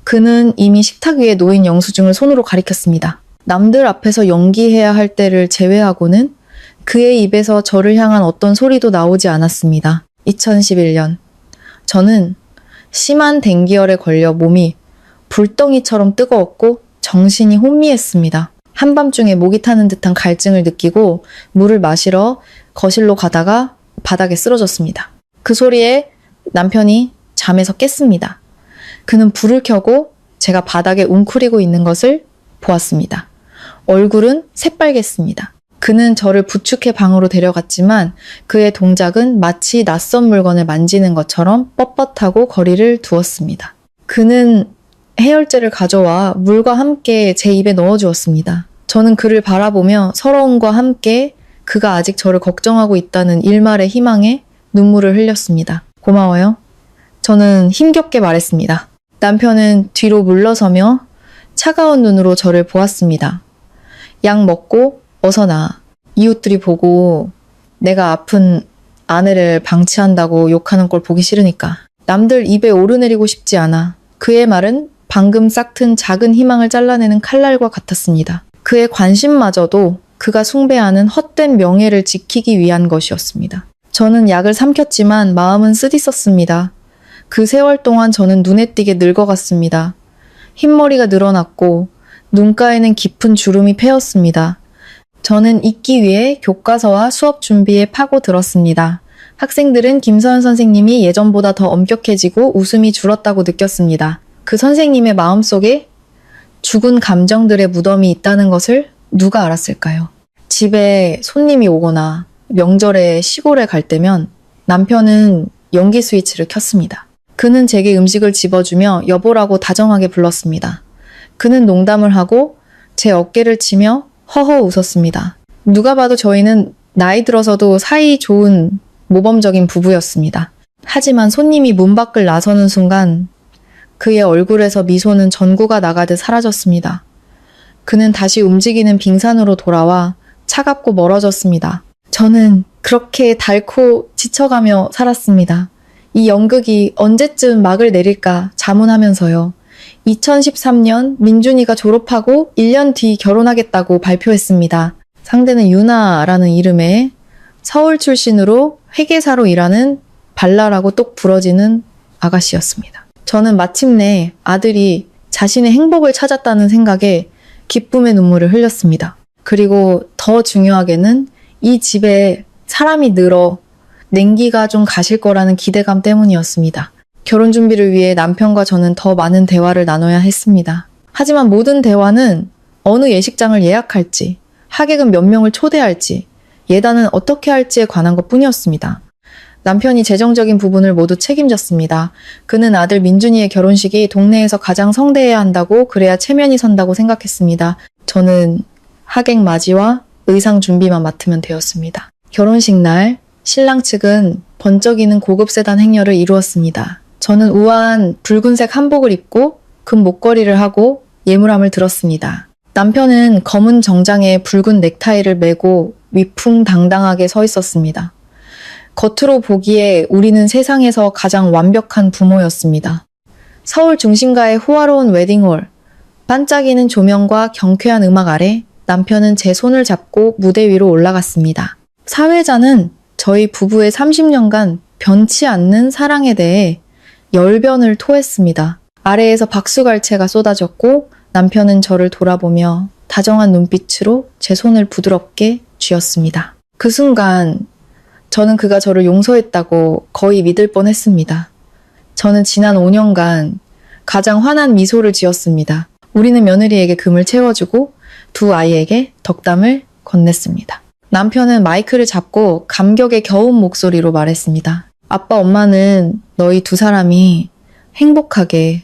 그는 이미 식탁 위에 놓인 영수증을 손으로 가리켰습니다. 남들 앞에서 연기해야 할 때를 제외하고는 그의 입에서 저를 향한 어떤 소리도 나오지 않았습니다. 2011년 저는 심한 dengu열에 걸려 몸이 불덩이처럼 뜨거웠고 정신이 혼미했습니다. 한밤중에 목이 타는 듯한 갈증을 느끼고 물을 마시러 거실로 가다가 바닥에 쓰러졌습니다. 그 소리에 남편이 잠에서 깼습니다. 그는 불을 켜고 제가 바닥에 웅크리고 있는 것을 보았습니다. 얼굴은 새빨갰습니다. 그는 저를 부축해 방으로 데려갔지만 그의 동작은 마치 낯선 물건을 만지는 것처럼 뻣뻣하고 거리를 두었습니다. 그는 해열제를 가져와 물과 함께 제 입에 넣어주었습니다. 저는 그를 바라보며 서러움과 함께 그가 아직 저를 걱정하고 있다는 일말의 희망에 눈물을 흘렸습니다. 고마워요. 저는 힘겹게 말했습니다. 남편은 뒤로 물러서며 차가운 눈으로 저를 보았습니다. 약 먹고 어서 나. 이웃들이 보고 내가 아픈 아내를 방치한다고 욕하는 꼴 보기 싫으니까. 남들 입에 오르내리고 싶지 않아. 그의 말은 방금 싹튼 작은 희망을 잘라내는 칼날과 같았습니다. 그의 관심마저도 그가 숭배하는 헛된 명예를 지키기 위한 것이었습니다. 저는 약을 삼켰지만 마음은 쓰디썼습니다. 그 세월 동안 저는 눈에 띄게 늙어갔습니다. 흰머리가 늘어났고 눈가에는 깊은 주름이 패였습니다. 저는 잊기 위해 교과서와 수업 준비에 파고들었습니다. 학생들은 김서연 선생님이 예전보다 더 엄격해지고 웃음이 줄었다고 느꼈습니다. 그 선생님의 마음속에 죽은 감정들의 무덤이 있다는 것을 누가 알았을까요? 집에 손님이 오거나 명절에 시골에 갈 때면 남편은 연기 스위치를 켰습니다. 그는 제게 음식을 집어주며 여보라고 다정하게 불렀습니다. 그는 농담을 하고 제 어깨를 치며 허허 웃었습니다. 누가 봐도 저희는 나이 들어서도 사이 좋은 모범적인 부부였습니다. 하지만 손님이 문 밖을 나서는 순간 그의 얼굴에서 미소는 전구가 나가듯 사라졌습니다. 그는 다시 움직이는 빙산으로 돌아와 차갑고 멀어졌습니다. 저는 그렇게 닳고 지쳐가며 살았습니다. 이 연극이 언제쯤 막을 내릴까 자문하면서요. 2013년 민준이가 졸업하고 1년 뒤 결혼하겠다고 발표했습니다. 상대는 유나라는 이름의 서울 출신으로 회계사로 일하는 발랄하고 똑 부러지는 아가씨였습니다. 저는 마침내 아들이 자신의 행복을 찾았다는 생각에 기쁨의 눈물을 흘렸습니다. 그리고 더 중요하게는 이 집에 사람이 늘어 냉기가 좀 가실 거라는 기대감 때문이었습니다. 결혼 준비를 위해 남편과 저는 더 많은 대화를 나눠야 했습니다. 하지만 모든 대화는 어느 예식장을 예약할지, 하객은 몇 명을 초대할지, 예단은 어떻게 할지에 관한 것 뿐이었습니다. 남편이 재정적인 부분을 모두 책임졌습니다. 그는 아들 민준이의 결혼식이 동네에서 가장 성대해야 한다고, 그래야 체면이 선다고 생각했습니다. 저는 하객 맞이와 의상 준비만 맡으면 되었습니다. 결혼식 날 신랑 측은 번쩍이는 고급 세단 행렬을 이루었습니다. 저는 우아한 붉은색 한복을 입고 금 목걸이를 하고 예물함을 들었습니다. 남편은 검은 정장에 붉은 넥타이를 메고 위풍당당하게 서 있었습니다. 겉으로 보기에 우리는 세상에서 가장 완벽한 부모였습니다. 서울 중심가의 호화로운 웨딩홀, 반짝이는 조명과 경쾌한 음악 아래 남편은 제 손을 잡고 무대 위로 올라갔습니다. 사회자는 저희 부부의 30년간 변치 않는 사랑에 대해 열변을 토했습니다. 아래에서 박수갈채가 쏟아졌고 남편은 저를 돌아보며 다정한 눈빛으로 제 손을 부드럽게 쥐었습니다. 그 순간 저는 그가 저를 용서했다고 거의 믿을 뻔했습니다. 저는 지난 5년간 가장 환한 미소를 지었습니다. 우리는 며느리에게 금을 채워주고 두 아이에게 덕담을 건넸습니다. 남편은 마이크를 잡고 감격에 겨운 목소리로 말했습니다. 아빠, 엄마는 너희 두 사람이 행복하게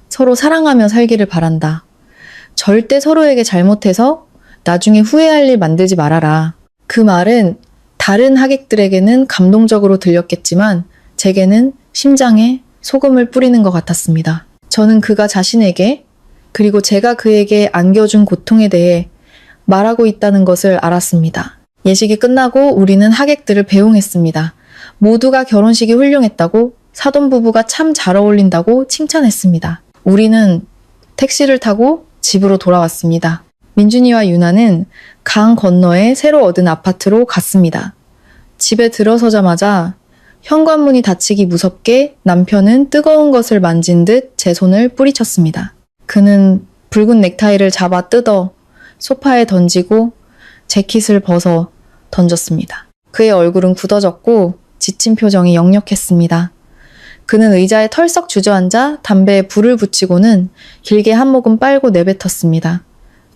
서로 사랑하며 살기를 바란다. 절대 서로에게 잘못해서 나중에 후회할 일 만들지 말아라. 그 말은 다른 하객들에게는 감동적으로 들렸겠지만 제게는 심장에 소금을 뿌리는 것 같았습니다. 저는 그가 자신에게 그리고 제가 그에게 안겨준 고통에 대해 말하고 있다는 것을 알았습니다. 예식이 끝나고 우리는 하객들을 배웅했습니다. 모두가 결혼식이 훌륭했다고, 사돈부부가 참 잘 어울린다고 칭찬했습니다. 우리는 택시를 타고 집으로 돌아왔습니다. 민준이와 유나는 강 건너에 새로 얻은 아파트로 갔습니다. 집에 들어서자마자 현관문이 닫히기 무섭게 남편은 뜨거운 것을 만진 듯 제 손을 뿌리쳤습니다. 그는 붉은 넥타이를 잡아 뜯어 소파에 던지고 재킷을 벗어 던졌습니다. 그의 얼굴은 굳어졌고 지친 표정이 역력했습니다. 그는 의자에 털썩 주저앉아 담배에 불을 붙이고는 길게 한 모금 빨고 내뱉었습니다.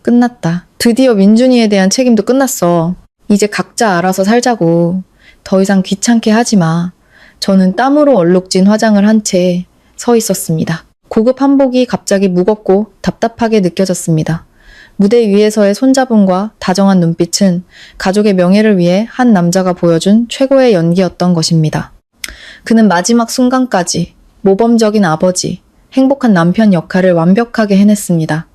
끝났다. 드디어 민준이에 대한 책임도 끝났어. 이제 각자 알아서 살자고. 더 이상 귀찮게 하지 마. 저는 땀으로 얼룩진 화장을 한 채 서 있었습니다. 고급 한복이 갑자기 무겁고 답답하게 느껴졌습니다. 무대 위에서의 손잡음과 다정한 눈빛은 가족의 명예를 위해 한 남자가 보여준 최고의 연기였던 것입니다. 그는 마지막 순간까지 모범적인 아버지, 행복한 남편 역할을 완벽하게 해냈습니다.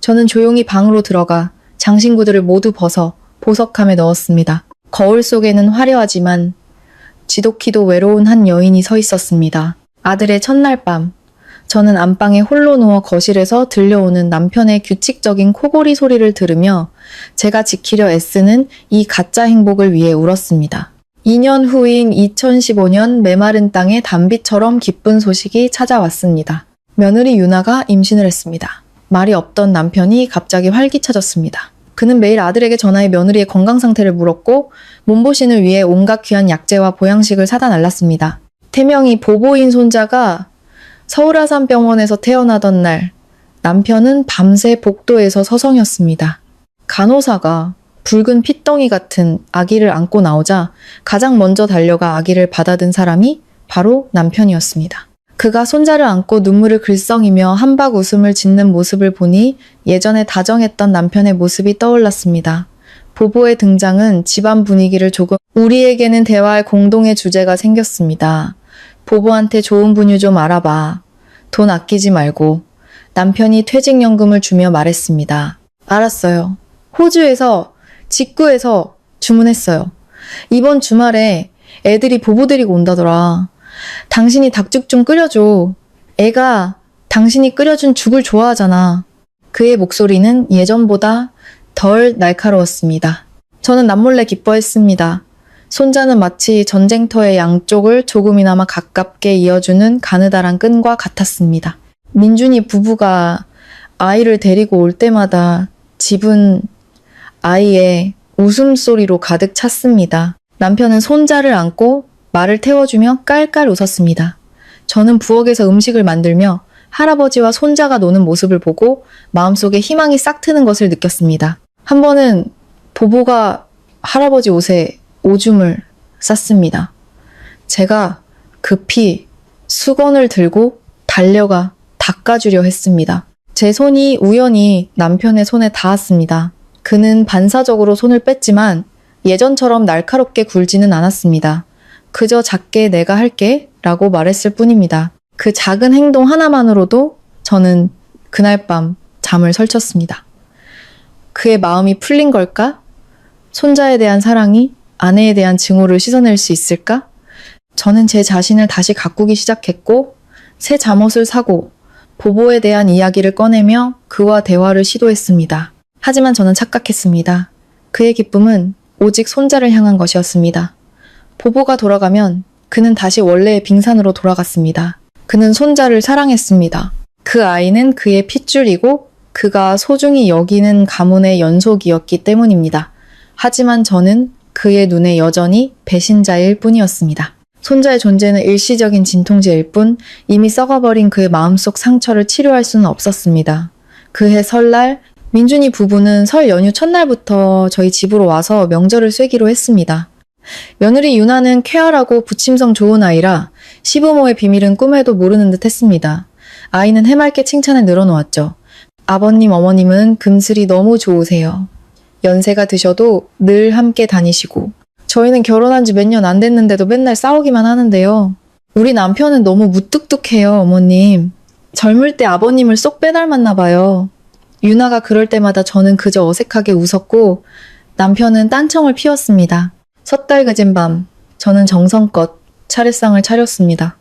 저는 조용히 방으로 들어가 장신구들을 모두 벗어 보석함에 넣었습니다. 거울 속에는 화려하지만 지독히도 외로운 한 여인이 서 있었습니다. 아들의 첫날 밤, 저는 안방에 홀로 누워 거실에서 들려오는 남편의 규칙적인 코골이 소리를 들으며 제가 지키려 애쓰는 이 가짜 행복을 위해 울었습니다. 2년 후인 2015년 메마른 땅에 단비처럼 기쁜 소식이 찾아왔습니다. 며느리 유나가 임신을 했습니다. 말이 없던 남편이 갑자기 활기차졌습니다. 그는 매일 아들에게 전화해 며느리의 건강 상태를 물었고 몸보신을 위해 온갖 귀한 약재와 보양식을 사다 날랐습니다. 태명이 보보인 손자가 서울아산병원에서 태어나던 날 남편은 밤새 복도에서 서성였습니다. 간호사가 붉은 핏덩이 같은 아기를 안고 나오자 가장 먼저 달려가 아기를 받아든 사람이 바로 남편이었습니다. 그가 손자를 안고 눈물을 글썽이며 한박 웃음을 짓는 모습을 보니 예전에 다정했던 남편의 모습이 떠올랐습니다. 보보의 등장은 집안 분위기를 조금 우리에게는 대화할 공동의 주제가 생겼습니다. 보보한테 좋은 분유 좀 알아봐. 돈 아끼지 말고. 남편이 퇴직연금을 주며 말했습니다. 알았어요. 호주에서 직구에서 주문했어요. 이번 주말에 애들이 보보 데리고 온다더라. 당신이 닭죽 좀 끓여줘. 애가 당신이 끓여준 죽을 좋아하잖아. 그의 목소리는 예전보다 덜 날카로웠습니다. 저는 남몰래 기뻐했습니다. 손자는 마치 전쟁터의 양쪽을 조금이나마 가깝게 이어주는 가느다란 끈과 같았습니다. 민준이 부부가 아이를 데리고 올 때마다 집은 아이의 웃음소리로 가득 찼습니다. 남편은 손자를 안고 말을 태워주며 깔깔 웃었습니다. 저는 부엌에서 음식을 만들며 할아버지와 손자가 노는 모습을 보고 마음속에 희망이 싹 트는 것을 느꼈습니다. 한 번은 보보가 할아버지 옷에 오줌을 쌌습니다. 제가 급히 수건을 들고 달려가 닦아주려 했습니다. 제 손이 우연히 남편의 손에 닿았습니다. 그는 반사적으로 손을 뺐지만 예전처럼 날카롭게 굴지는 않았습니다. 그저 작게 내가 할게 라고 말했을 뿐입니다. 그 작은 행동 하나만으로도 저는 그날 밤 잠을 설쳤습니다. 그의 마음이 풀린 걸까? 손자에 대한 사랑이 아내에 대한 증오를 씻어낼 수 있을까? 저는 제 자신을 다시 가꾸기 시작했고 새 잠옷을 사고 보보에 대한 이야기를 꺼내며 그와 대화를 시도했습니다. 하지만 저는 착각했습니다. 그의 기쁨은 오직 손자를 향한 것이었습니다. 보보가 돌아가면 그는 다시 원래의 빙산으로 돌아갔습니다. 그는 손자를 사랑했습니다. 그 아이는 그의 핏줄이고 그가 소중히 여기는 가문의 연속이었기 때문입니다. 하지만 저는 그의 눈에 여전히 배신자일 뿐이었습니다. 손자의 존재는 일시적인 진통제일 뿐 이미 썩어버린 그의 마음속 상처를 치료할 수는 없었습니다. 그해 설날 민준이 부부는 설 연휴 첫날부터 저희 집으로 와서 명절을 쐐기로 했습니다. 며느리 유나는 쾌활하고 부침성 좋은 아이라 시부모의 비밀은 꿈에도 모르는 듯 했습니다. 아이는 해맑게 칭찬을 늘어놓았죠. 아버님, 어머님은 금슬이 너무 좋으세요. 연세가 드셔도 늘 함께 다니시고 저희는 결혼한 지 몇 년 안 됐는데도 맨날 싸우기만 하는데요. 우리 남편은 너무 무뚝뚝해요, 어머님. 젊을 때 아버님을 쏙 빼닮았나 봐요. 유나가 그럴 때마다 저는 그저 어색하게 웃었고 남편은 딴청을 피웠습니다. 섣달 그진 밤, 저는 정성껏 차례상을 차렸습니다.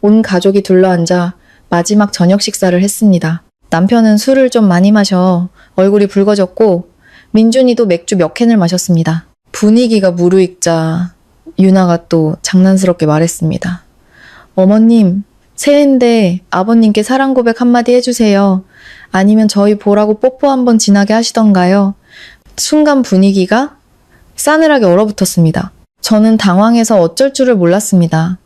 온 가족이 둘러앉아 마지막 저녁 식사를 했습니다. 남편은 술을 좀 많이 마셔 얼굴이 붉어졌고 민준이도 맥주 몇 캔을 마셨습니다. 분위기가 무르익자 유나가 또 장난스럽게 말했습니다. 어머님, 새해인데 아버님께 사랑 고백 한마디 해주세요. 아니면 저희 보라고 뽀뽀 한번 진하게 하시던가요? 순간 분위기가 싸늘하게 얼어붙었습니다. 저는 당황해서 어쩔 줄을 몰랐습니다.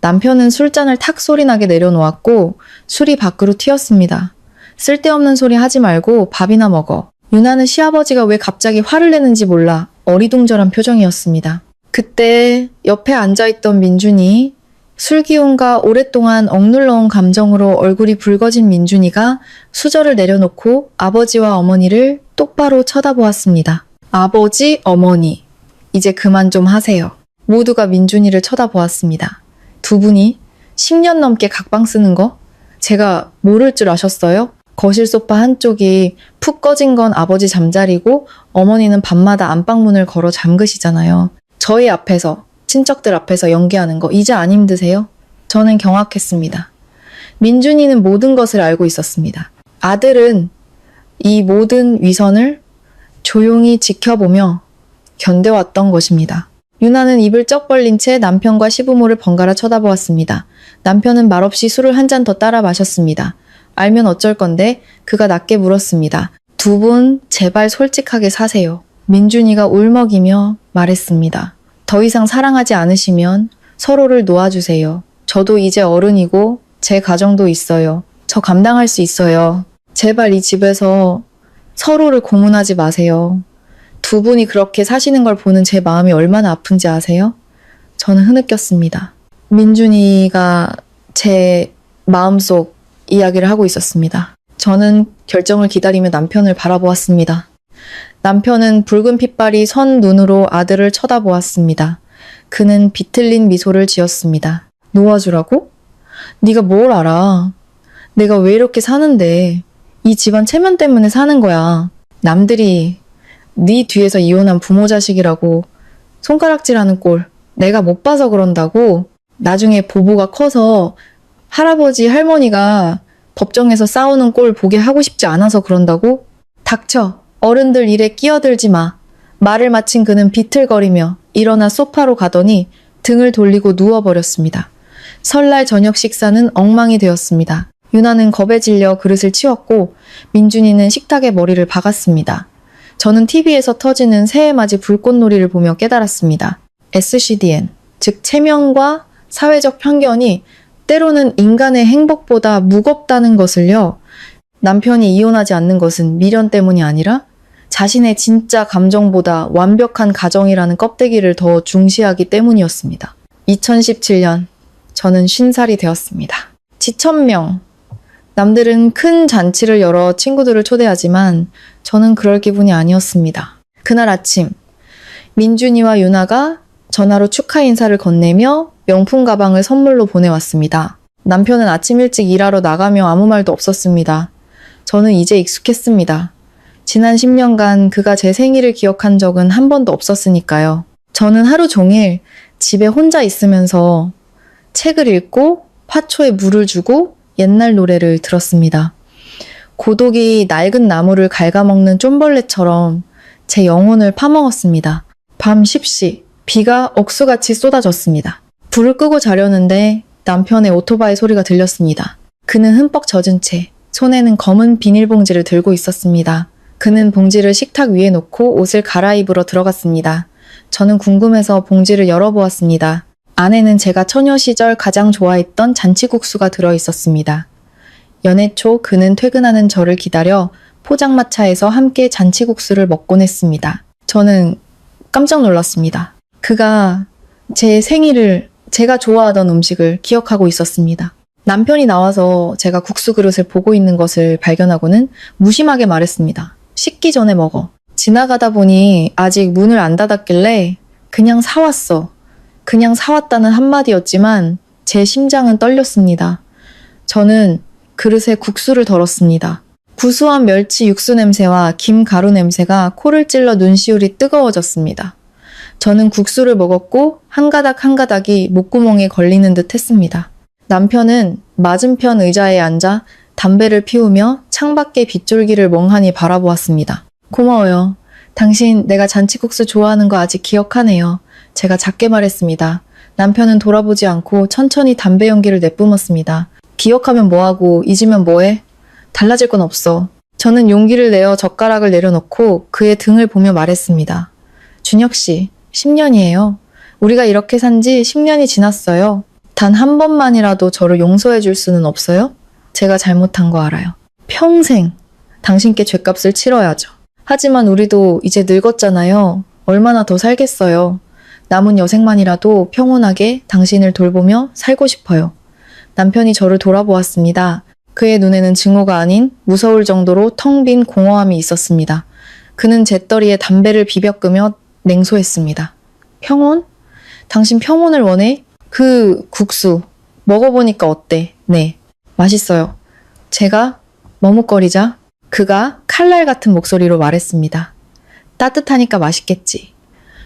남편은 술잔을 탁 소리나게 내려놓았고 술이 밖으로 튀었습니다. 쓸데없는 소리 하지 말고 밥이나 먹어. 유나는 시아버지가 왜 갑자기 화를 내는지 몰라 어리둥절한 표정이었습니다. 그때 옆에 앉아있던 민준이 술기운과 오랫동안 억눌러온 감정으로 얼굴이 붉어진 민준이가 수저를 내려놓고 아버지와 어머니를 똑바로 쳐다보았습니다. 아버지, 어머니, 이제 그만 좀 하세요. 모두가 민준이를 쳐다보았습니다. 두 분이 10년 넘게 각방 쓰는 거 제가 모를 줄 아셨어요? 거실 소파 한쪽이 푹 꺼진 건 아버지 잠자리고 어머니는 밤마다 안방문을 걸어 잠그시잖아요. 저희 앞에서, 친척들 앞에서 연기하는 거 이제 안 힘드세요? 저는 경악했습니다. 민준이는 모든 것을 알고 있었습니다. 아들은 이 모든 위선을 조용히 지켜보며 견뎌왔던 것입니다. 유나는 입을 쩍 벌린 채 남편과 시부모를 번갈아 쳐다보았습니다. 남편은 말없이 술을 한 잔 더 따라 마셨습니다. 알면 어쩔 건데 그가 낮게 물었습니다. 두 분 제발 솔직하게 사세요. 민준이가 울먹이며 말했습니다. 더 이상 사랑하지 않으시면 서로를 놓아주세요. 저도 이제 어른이고 제 가정도 있어요. 저 감당할 수 있어요. 제발 이 집에서 서로를 고문하지 마세요. 두 분이 그렇게 사시는 걸 보는 제 마음이 얼마나 아픈지 아세요? 저는 흐느꼈습니다. 민준이가 제 마음속 이야기를 하고 있었습니다. 저는 결정을 기다리며 남편을 바라보았습니다. 남편은 붉은 핏발이 선 눈으로 아들을 쳐다보았습니다. 그는 비틀린 미소를 지었습니다. 놓아주라고? 네가 뭘 알아? 내가 왜 이렇게 사는데 이 집안 체면 때문에 사는 거야. 남들이 네 뒤에서 이혼한 부모 자식이라고 손가락질하는 꼴 내가 못 봐서 그런다고. 나중에 보부가 커서 할아버지 할머니가 법정에서 싸우는 꼴 보게 하고 싶지 않아서 그런다고? 닥쳐. 어른들 일에 끼어들지 마. 말을 마친 그는 비틀거리며 일어나 소파로 가더니 등을 돌리고 누워버렸습니다. 설날 저녁 식사는 엉망이 되었습니다. 유나는 겁에 질려 그릇을 치웠고 민준이는 식탁에 머리를 박았습니다. 저는 TV에서 터지는 새해맞이 불꽃놀이를 보며 깨달았습니다. SCDN, 즉 체면과 사회적 편견이 때로는 인간의 행복보다 무겁다는 것을요. 남편이 이혼하지 않는 것은 미련 때문이 아니라 자신의 진짜 감정보다 완벽한 가정이라는 껍데기를 더 중시하기 때문이었습니다. 2017년 저는 50살이 되었습니다. 지천명. 남들은 큰 잔치를 열어 친구들을 초대하지만 저는 그럴 기분이 아니었습니다. 그날 아침 민준이와 유나가 전화로 축하 인사를 건네며 명품 가방을 선물로 보내왔습니다. 남편은 아침 일찍 일하러 나가며 아무 말도 없었습니다. 저는 이제 익숙했습니다. 지난 10년간 그가 제 생일을 기억한 적은 한 번도 없었으니까요. 저는 하루 종일 집에 혼자 있으면서 책을 읽고 화초에 물을 주고 옛날 노래를 들었습니다. 고독이 낡은 나무를 갉아먹는 쫌벌레처럼 제 영혼을 파먹었습니다. 밤 10시 비가 억수같이 쏟아졌습니다. 불을 끄고 자려는데 남편의 오토바이 소리가 들렸습니다. 그는 흠뻑 젖은 채 손에는 검은 비닐봉지를 들고 있었습니다. 그는 봉지를 식탁 위에 놓고 옷을 갈아입으러 들어갔습니다. 저는 궁금해서 봉지를 열어보았습니다. 안에는 제가 처녀 시절 가장 좋아했던 잔치국수가 들어있었습니다. 연애 초 그는 퇴근하는 저를 기다려 포장마차에서 함께 잔치국수를 먹곤 했습니다. 저는 깜짝 놀랐습니다. 그가 제 생일을 제가 좋아하던 음식을 기억하고 있었습니다. 남편이 나와서 제가 국수 그릇을 보고 있는 것을 발견하고는 무심하게 말했습니다. 식기 전에 먹어. 지나가다 보니 아직 문을 안 닫았길래 그냥 사왔어. 그냥 사왔다는 한마디였지만 제 심장은 떨렸습니다. 저는 그릇에 국수를 덜었습니다. 구수한 멸치 육수 냄새와 김가루 냄새가 코를 찔러 눈시울이 뜨거워졌습니다. 저는 국수를 먹었고 한 가닥 한 가닥이 목구멍에 걸리는 듯 했습니다. 남편은 맞은편 의자에 앉아 담배를 피우며 창밖의 빗줄기를 멍하니 바라보았습니다. 고마워요. 당신 내가 잔치국수 좋아하는 거 아직 기억하네요. 제가 작게 말했습니다. 남편은 돌아보지 않고 천천히 담배 연기를 내뿜었습니다. 기억하면 뭐하고 잊으면 뭐해? 달라질 건 없어. 저는 용기를 내어 젓가락을 내려놓고 그의 등을 보며 말했습니다. 준혁 씨, 10년이에요. 우리가 이렇게 산 지 10년이 지났어요. 단 한 번만이라도 저를 용서해 줄 수는 없어요? 제가 잘못한 거 알아요. 평생 당신께 죗값을 치러야죠. 하지만 우리도 이제 늙었잖아요. 얼마나 더 살겠어요. 남은 여생만이라도 평온하게 당신을 돌보며 살고 싶어요. 남편이 저를 돌아보았습니다. 그의 눈에는 증오가 아닌 무서울 정도로 텅 빈 공허함이 있었습니다. 그는 재떨이에 담배를 비벼 끄며 냉소했습니다. 평온? 당신 평온을 원해? 그 국수 먹어보니까 어때? 네, 맛있어요. 제가 머뭇거리자 그가 칼날 같은 목소리로 말했습니다. 따뜻하니까 맛있겠지.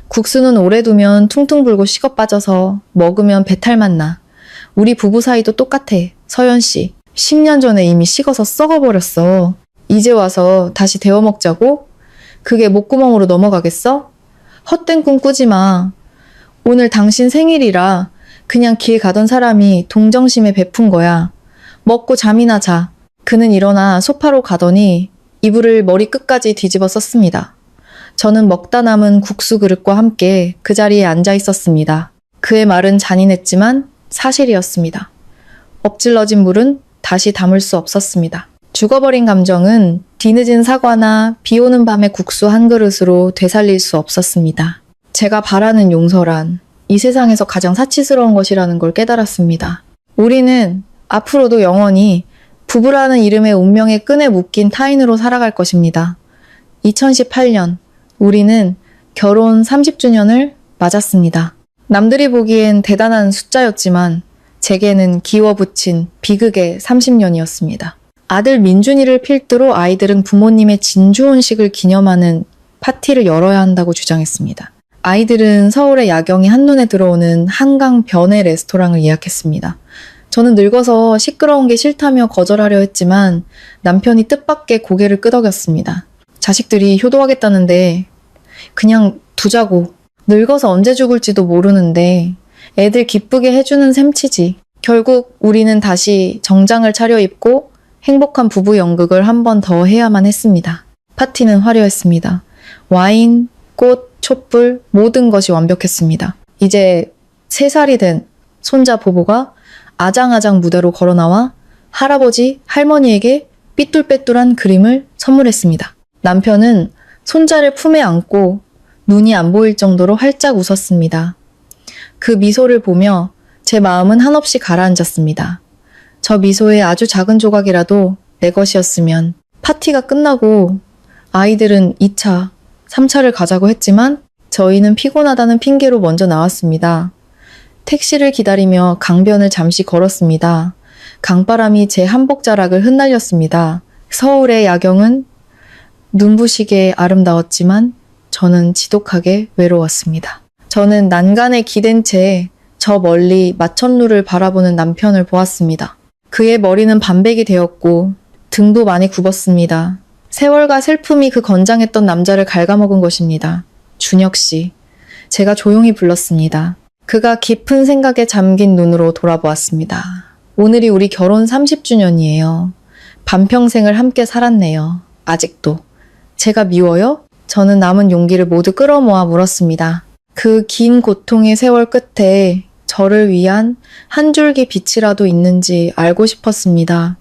국수는 오래 두면 퉁퉁 불고 식어 빠져서 먹으면 배탈맛 나. 우리 부부 사이도 똑같아. 서연 씨. 10년 전에 이미 식어서 썩어버렸어. 이제 와서 다시 데워 먹자고? 그게 목구멍으로 넘어가겠어? 헛된 꿈 꾸지 마. 오늘 당신 생일이라 그냥 길 가던 사람이 동정심에 베푼 거야. 먹고 잠이나 자. 그는 일어나 소파로 가더니 이불을 머리 끝까지 뒤집어 썼습니다. 저는 먹다 남은 국수 그릇과 함께 그 자리에 앉아 있었습니다. 그의 말은 잔인했지만 사실이었습니다. 엎질러진 물은 다시 담을 수 없었습니다. 죽어버린 감정은 뒤늦은 사과나 비 오는 밤의 국수 한 그릇으로 되살릴 수 없었습니다. 제가 바라는 용서란 이 세상에서 가장 사치스러운 것이라는 걸 깨달았습니다. 우리는 앞으로도 영원히 부부라는 이름의 운명의 끈에 묶인 타인으로 살아갈 것입니다. 2018년 우리는 결혼 30주년을 맞았습니다. 남들이 보기엔 대단한 숫자였지만 제게는 기워붙인 비극의 30년이었습니다. 아들 민준이를 필두로 아이들은 부모님의 진주혼식을 기념하는 파티를 열어야 한다고 주장했습니다. 아이들은 서울의 야경이 한눈에 들어오는 한강 변해 레스토랑을 예약했습니다. 저는 늙어서 시끄러운 게 싫다며 거절하려 했지만 남편이 뜻밖의 고개를 끄덕였습니다. 자식들이 효도하겠다는데 그냥 두자고. 늙어서 언제 죽을지도 모르는데 애들 기쁘게 해주는 셈치지. 결국 우리는 다시 정장을 차려입고 행복한 부부 연극을 한 번 더 해야만 했습니다. 파티는 화려했습니다. 와인, 꽃, 촛불 모든 것이 완벽했습니다. 이제 3살이 된 손자 보보가 아장아장 무대로 걸어나와 할아버지, 할머니에게 삐뚤빼뚤한 그림을 선물했습니다. 남편은 손자를 품에 안고 눈이 안 보일 정도로 활짝 웃었습니다. 그 미소를 보며 제 마음은 한없이 가라앉았습니다. 저 미소의 아주 작은 조각이라도 내 것이었으면. 파티가 끝나고 아이들은 2차, 3차를 가자고 했지만 저희는 피곤하다는 핑계로 먼저 나왔습니다. 택시를 기다리며 강변을 잠시 걸었습니다. 강바람이 제 한복자락을 흩날렸습니다. 서울의 야경은 눈부시게 아름다웠지만 저는 지독하게 외로웠습니다. 저는 난간에 기댄 채 저 멀리 마천루를 바라보는 남편을 보았습니다. 그의 머리는 반백이 되었고 등도 많이 굽었습니다. 세월과 슬픔이 그 건장했던 남자를 갉아먹은 것입니다. 준혁 씨. 제가 조용히 불렀습니다. 그가 깊은 생각에 잠긴 눈으로 돌아보았습니다. 오늘이 우리 결혼 30주년이에요. 반평생을 함께 살았네요. 아직도. 제가 미워요? 저는 남은 용기를 모두 끌어모아 물었습니다. 그 긴 고통의 세월 끝에 저를 위한 한 줄기 빛이라도 있는지 알고 싶었습니다.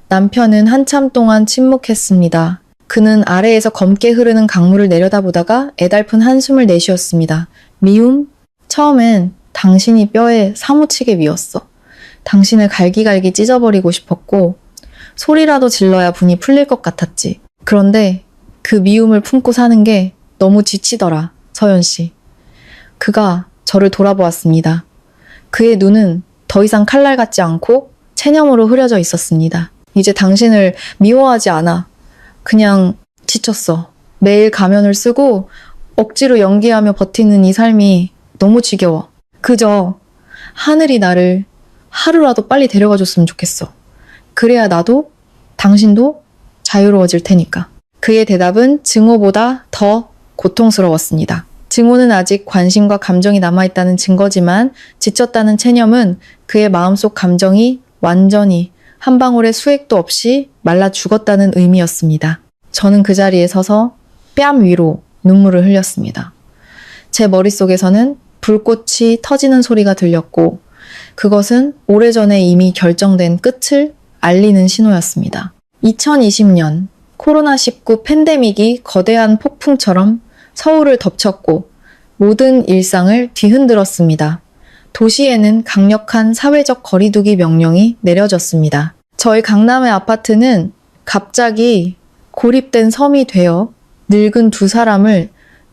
남편은 한참 동안 침묵했습니다. 그는 아래에서 검게 흐르는 강물을 내려다보다가 애달픈 한숨을 내쉬었습니다. 미움? 처음엔 당신이 뼈에 사무치게 미웠어. 당신을 갈기갈기 찢어버리고 싶었고 소리라도 질러야 분이 풀릴 것 같았지. 그런데 그 미움을 품고 사는 게 너무 지치더라, 서연 씨. 그가 저를 돌아보았습니다. 그의 눈은 더 이상 칼날 같지 않고 체념으로 흐려져 있었습니다. 이제 당신을 미워하지 않아. 그냥 지쳤어. 매일 가면을 쓰고 억지로 연기하며 버티는 이 삶이 너무 지겨워. 그저 하늘이 나를 하루라도 빨리 데려가 줬으면 좋겠어. 그래야 나도 당신도 자유로워질 테니까. 그의 대답은 증오보다 더 고통스러웠습니다. 증오는 아직 관심과 감정이 남아있다는 증거지만 지쳤다는 체념은 그의 마음속 감정이 완전히 한 방울의 수액도 없이 말라 죽었다는 의미였습니다. 저는 그 자리에 서서 뺨 위로 눈물을 흘렸습니다. 제 머릿속에서는 불꽃이 터지는 소리가 들렸고 그것은 오래전에 이미 결정된 끝을 알리는 신호였습니다. 2020년 코로나19 팬데믹이 거대한 폭풍처럼 서울을 덮쳤고 모든 일상을 뒤흔들었습니다. 도시에는 강력한 사회적 거리두기 명령이 내려졌습니다. 저희 강남의 아파트는 갑자기 고립된 섬이 되어 늙은 2사람을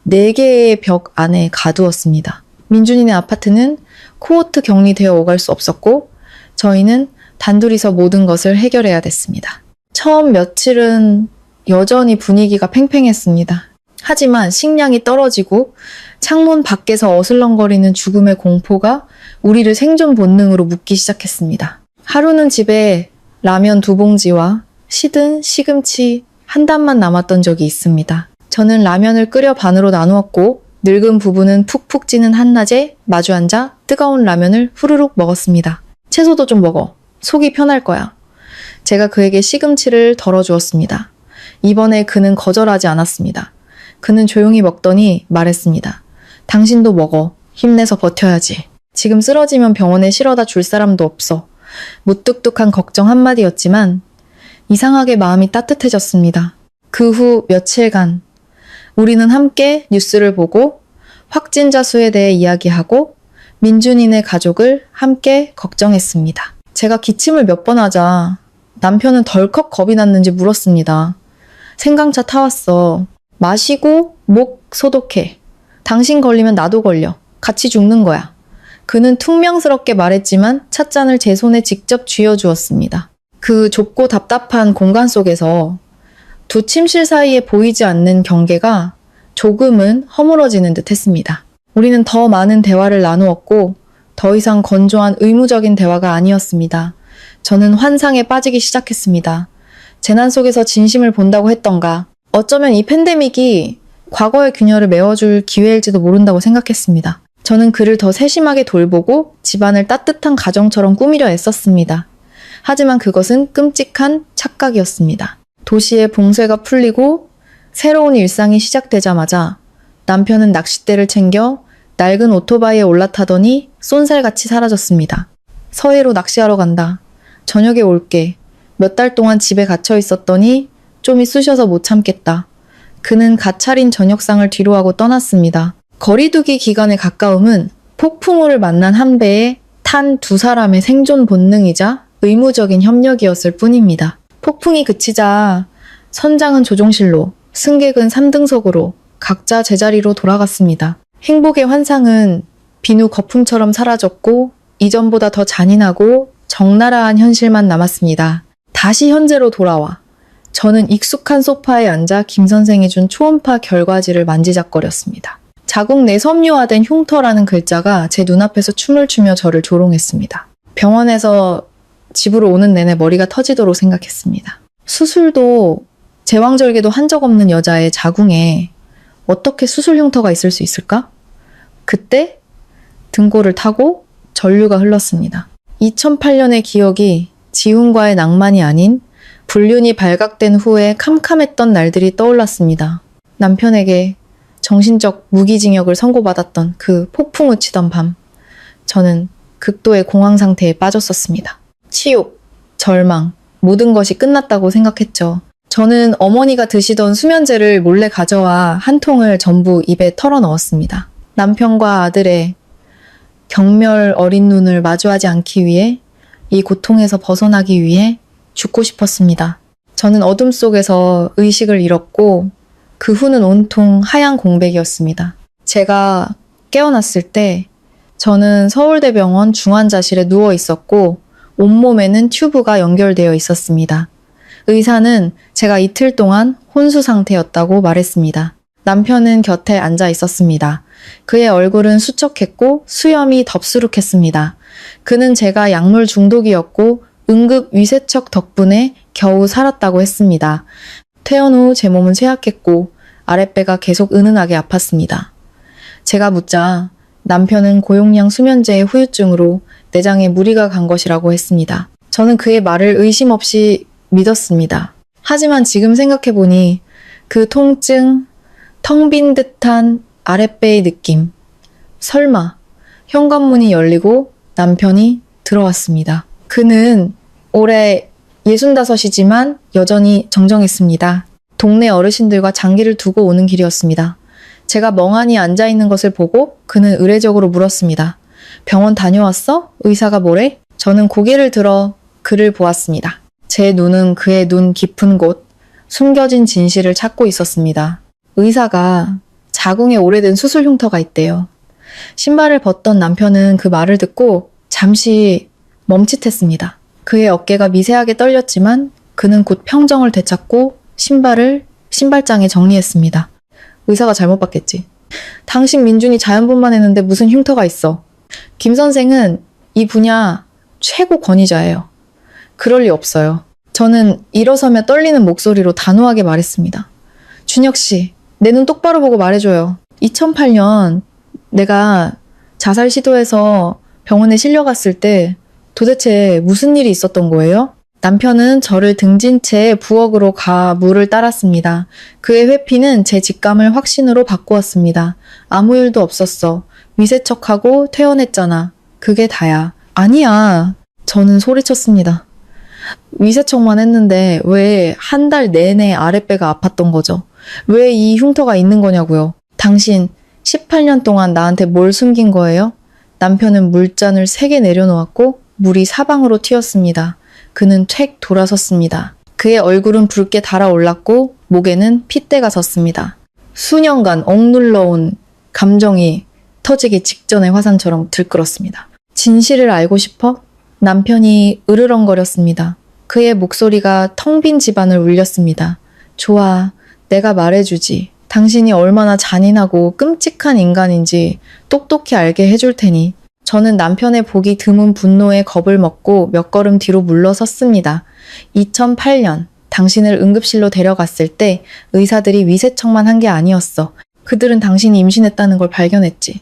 4개의 벽 안에 가두었습니다. 민준이네 아파트는 코호트 격리되어 오갈 수 없었고 저희는 단둘이서 모든 것을 해결해야 됐습니다. 처음 며칠은 여전히 분위기가 팽팽했습니다. 하지만 식량이 떨어지고 창문 밖에서 어슬렁거리는 죽음의 공포가 우리를 생존 본능으로 묶기 시작했습니다. 하루는 집에 라면 2봉지와 시든 시금치 한 단만 남았던 적이 있습니다. 저는 라면을 끓여 반으로 나누었고 늙은 부부는 푹푹 찌는 한낮에 마주 앉아 뜨거운 라면을 후루룩 먹었습니다. 채소도 좀 먹어. 속이 편할 거야. 제가 그에게 시금치를 덜어주었습니다. 이번에 그는 거절하지 않았습니다. 그는 조용히 먹더니 말했습니다. 당신도 먹어. 힘내서 버텨야지. 지금 쓰러지면 병원에 실어다 줄 사람도 없어. 무뚝뚝한 걱정 한마디였지만 이상하게 마음이 따뜻해졌습니다. 그 후 며칠간 우리는 함께 뉴스를 보고 확진자 수에 대해 이야기하고 민준이네 가족을 함께 걱정했습니다. 제가 기침을 몇 번 하자 남편은 덜컥 겁이 났는지 물었습니다. 생강차 타왔어. 마시고 목 소독해. 당신 걸리면 나도 걸려. 같이 죽는 거야. 그는 퉁명스럽게 말했지만 찻잔을 제 손에 직접 쥐어주었습니다. 그 좁고 답답한 공간 속에서 두 침실 사이에 보이지 않는 경계가 조금은 허물어지는 듯 했습니다. 우리는 더 많은 대화를 나누었고 더 이상 건조한 의무적인 대화가 아니었습니다. 저는 환상에 빠지기 시작했습니다. 재난 속에서 진심을 본다고 했던가, 어쩌면 이 팬데믹이 과거의 균열을 메워줄 기회일지도 모른다고 생각했습니다. 저는 그를 더 세심하게 돌보고 집안을 따뜻한 가정처럼 꾸미려 애썼습니다. 하지만 그것은 끔찍한 착각이었습니다. 도시의 봉쇄가 풀리고 새로운 일상이 시작되자마자 남편은 낚싯대를 챙겨 낡은 오토바이에 올라타더니 쏜살같이 사라졌습니다. 서해로 낚시하러 간다. 저녁에 올게. 몇 달 동안 집에 갇혀 있었더니 좀이 쑤셔서 못 참겠다. 그는 갓 차린 저녁상을 뒤로하고 떠났습니다. 거리두기 기간의 가까움은 폭풍우를 만난 한 배에 탄 두 사람의 생존 본능이자 의무적인 협력이었을 뿐입니다. 폭풍이 그치자 선장은 조종실로, 승객은 3등석으로 각자 제자리로 돌아갔습니다. 행복의 환상은 비누 거품처럼 사라졌고 이전보다 더 잔인하고 적나라한 현실만 남았습니다. 다시 현재로 돌아와 저는 익숙한 소파에 앉아 김 선생이 준 초음파 결과지를 만지작거렸습니다. 자국 내 섬유화된 흉터라는 글자가 제 눈앞에서 춤을 추며 저를 조롱했습니다. 병원에서 집으로 오는 내내 머리가 터지도록 생각했습니다. 수술도 제왕절개도 한 적 없는 여자의 자궁에 어떻게 수술 흉터가 있을 수 있을까? 그때 등골을 타고 전류가 흘렀습니다. 2008년의 기억이 지훈과의 낭만이 아닌 불륜이 발각된 후에 캄캄했던 날들이 떠올랐습니다. 남편에게 정신적 무기징역을 선고받았던 그 폭풍우 치던 밤, 저는 극도의 공황 상태에 빠졌었습니다. 치욕, 절망, 모든 것이 끝났다고 생각했죠. 저는 어머니가 드시던 수면제를 몰래 가져와 한 통을 전부 입에 털어 넣었습니다. 남편과 아들의 경멸 어린 눈을 마주하지 않기 위해, 이 고통에서 벗어나기 위해 죽고 싶었습니다. 저는 어둠 속에서 의식을 잃었고 그 후는 온통 하얀 공백이었습니다. 제가 깨어났을 때 저는 서울대병원 중환자실에 누워 있었고 온몸에는 튜브가 연결되어 있었습니다. 의사는 제가 이틀 동안 혼수 상태였다고 말했습니다. 남편은 곁에 앉아 있었습니다. 그의 얼굴은 수척했고 수염이 덥수룩했습니다. 그는 제가 약물 중독이었고 응급 위세척 덕분에 겨우 살았다고 했습니다. 퇴원 후 제 몸은 쇠약했고 아랫배가 계속 은은하게 아팠습니다. 제가 묻자 남편은 고용량 수면제의 후유증으로 내장에 무리가 간 것이라고 했습니다. 저는 그의 말을 의심 없이 믿었습니다. 하지만 지금 생각해보니 그 통증, 텅 빈 듯한 아랫배의 느낌, 설마 현관문이 열리고 남편이 들어왔습니다. 그는 올해 65이지만 여전히 정정했습니다. 동네 어르신들과 장기를 두고 오는 길이었습니다. 제가 멍하니 앉아있는 것을 보고 그는 의례적으로 물었습니다. 병원 다녀왔어? 의사가 뭐래? 저는 고개를 들어 그를 보았습니다. 제 눈은 그의 눈 깊은 곳, 숨겨진 진실을 찾고 있었습니다. 의사가 자궁에 오래된 수술 흉터가 있대요. 신발을 벗던 남편은 그 말을 듣고 잠시 멈칫했습니다. 그의 어깨가 미세하게 떨렸지만 그는 곧 평정을 되찾고 신발을 신발장에 정리했습니다. 의사가 잘못 봤겠지. 당신 민준이 자연분만 했는데 무슨 흉터가 있어. 김 선생은 이 분야 최고 권위자예요. 그럴 리 없어요. 저는 일어서며 떨리는 목소리로 단호하게 말했습니다. 준혁 씨, 내 눈 똑바로 보고 말해줘요. 2008년 내가 자살 시도해서 병원에 실려갔을 때 도대체 무슨 일이 있었던 거예요? 남편은 저를 등진 채 부엌으로 가 물을 따랐습니다. 그의 회피는 제 직감을 확신으로 바꾸었습니다. 아무 일도 없었어. 위세척하고 퇴원했잖아. 그게 다야. 아니야. 저는 소리쳤습니다. 위세척만 했는데 왜 한 달 내내 아랫배가 아팠던 거죠? 왜 이 흉터가 있는 거냐고요? 당신 18년 동안 나한테 뭘 숨긴 거예요? 남편은 물잔을 3개 내려놓았고 물이 사방으로 튀었습니다. 그는 퇴 돌아섰습니다. 그의 얼굴은 붉게 달아올랐고 목에는 핏대가 섰습니다. 수년간 억눌러온 감정이 터지기 직전의 화산처럼 들끓었습니다. 진실을 알고 싶어? 남편이 으르렁거렸습니다. 그의 목소리가 텅 빈 집안을 울렸습니다. 좋아, 내가 말해주지. 당신이 얼마나 잔인하고 끔찍한 인간인지 똑똑히 알게 해줄 테니. 저는 남편의 보기 드문 분노에 겁을 먹고 몇 걸음 뒤로 물러섰습니다. 2008년 당신을 응급실로 데려갔을 때 의사들이 위세척만 한 게 아니었어. 그들은 당신이 임신했다는 걸 발견했지.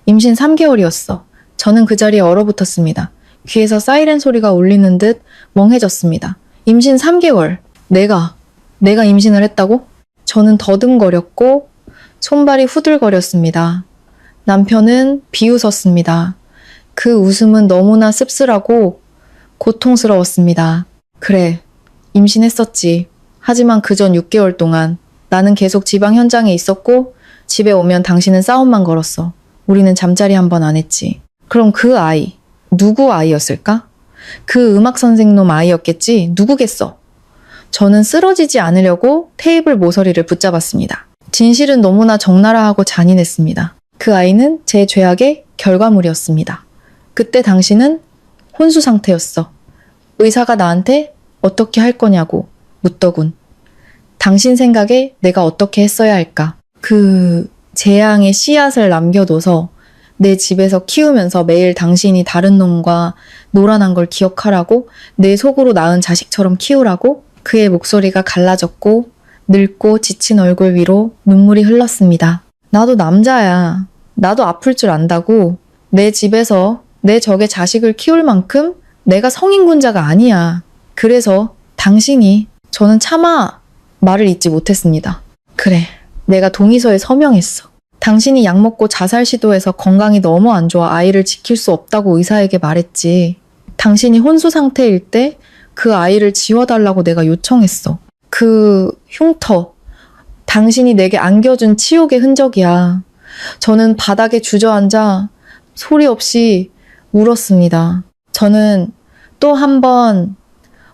임신 3개월이었어. 저는 그 자리에 얼어붙었습니다. 귀에서 사이렌 소리가 울리는 듯 멍해졌습니다. 임신 3개월. 내가 임신을 했다고? 저는 더듬거렸고 손발이 후들거렸습니다. 남편은 비웃었습니다. 그 웃음은 너무나 씁쓸하고 고통스러웠습니다. 그래, 임신했었지. 하지만 그 전 6개월 동안 나는 계속 지방 현장에 있었고 집에 오면 당신은 싸움만 걸었어. 우리는 잠자리 한 번 안 했지. 그럼 그 아이, 누구 아이였을까? 그 음악 선생놈 아이였겠지? 누구겠어? 저는 쓰러지지 않으려고 테이블 모서리를 붙잡았습니다. 진실은 너무나 적나라하고 잔인했습니다. 그 아이는 제 죄악의 결과물이었습니다. 그때 당신은 혼수 상태였어. 의사가 나한테 어떻게 할 거냐고 묻더군. 당신 생각에 내가 어떻게 했어야 할까? 그 재앙의 씨앗을 남겨둬서 내 집에서 키우면서 매일 당신이 다른 놈과 놀아난 걸 기억하라고, 내 속으로 낳은 자식처럼 키우라고. 그의 목소리가 갈라졌고 늙고 지친 얼굴 위로 눈물이 흘렀습니다. 나도 남자야. 나도 아플 줄 안다고. 내 집에서 내 적의 자식을 키울 만큼 내가 성인군자가 아니야. 그래서 당신이, 저는 차마 말을 잇지 못했습니다. 그래, 내가 동의서에 서명했어. 당신이 약 먹고 자살 시도해서 건강이 너무 안 좋아 아이를 지킬 수 없다고 의사에게 말했지. 당신이 혼수 상태일 때 그 아이를 지워달라고 내가 요청했어. 그 흉터, 당신이 내게 안겨준 치욕의 흔적이야. 저는 바닥에 주저앉아 소리 없이 울었습니다. 저는 또 한 번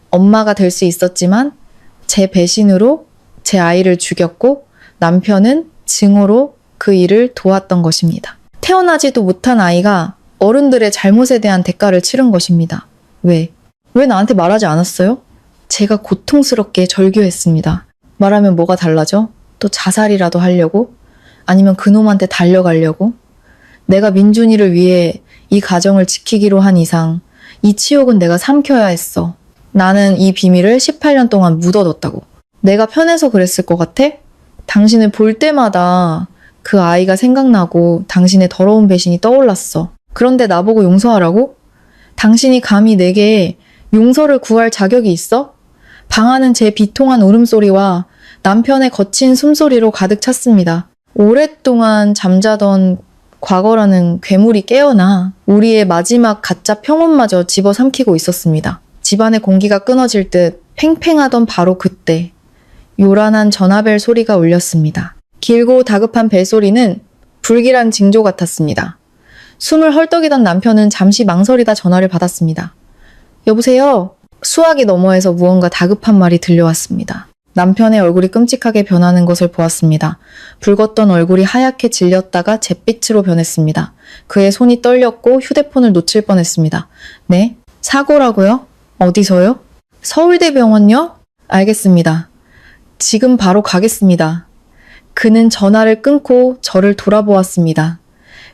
엄마가 될 수 있었지만 제 배신으로 제 아이를 죽였고 남편은 증오로 그 일을 도왔던 것입니다. 태어나지도 못한 아이가 어른들의 잘못에 대한 대가를 치른 것입니다. 왜 나한테 말하지 않았어요? 제가 고통스럽게 절규했습니다. 말하면 뭐가 달라져? 또 자살이라도 하려고? 아니면 그놈한테 달려가려고? 내가 민준이를 위해 이 가정을 지키기로 한 이상 이 치욕은 내가 삼켜야 했어. 나는 이 비밀을 18년 동안 묻어뒀다고. 내가 편해서 그랬을 것 같아? 당신을 볼 때마다 그 아이가 생각나고 당신의 더러운 배신이 떠올랐어. 그런데 나보고 용서하라고? 당신이 감히 내게 용서를 구할 자격이 있어? 방 안은 제 비통한 울음소리와 남편의 거친 숨소리로 가득 찼습니다. 오랫동안 잠자던 과거라는 괴물이 깨어나 우리의 마지막 가짜 평온마저 집어삼키고 있었습니다. 집안의 공기가 끊어질 듯 팽팽하던 바로 그때 요란한 전화벨 소리가 울렸습니다. 길고 다급한 벨소리는 불길한 징조 같았습니다. 숨을 헐떡이던 남편은 잠시 망설이다 전화를 받았습니다. 여보세요? 수화기 너머에서 무언가 다급한 말이 들려왔습니다. 남편의 얼굴이 끔찍하게 변하는 것을 보았습니다. 붉었던 얼굴이 하얗게 질렸다가 잿빛으로 변했습니다. 그의 손이 떨렸고 휴대폰을 놓칠 뻔했습니다. 네? 사고라고요? 어디서요? 서울대병원요? 알겠습니다. 지금 바로 가겠습니다. 그는 전화를 끊고 저를 돌아보았습니다.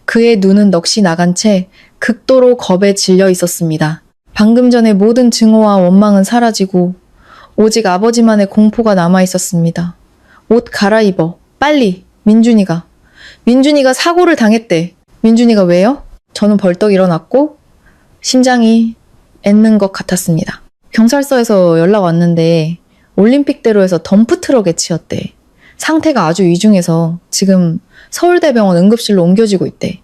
그의 눈은 넋이 나간 채 극도로 겁에 질려 있었습니다. 방금 전에 모든 증오와 원망은 사라지고 오직 아버지만의 공포가 남아 있었습니다. 옷 갈아입어. 빨리. 민준이가 사고를 당했대. 민준이가 왜요? 저는 벌떡 일어났고 심장이 멎는 것 같았습니다. 경찰서에서 연락 왔는데 올림픽대로에서 덤프트럭에 치였대. 상태가 아주 위중해서 지금 서울대병원 응급실로 옮겨지고 있대.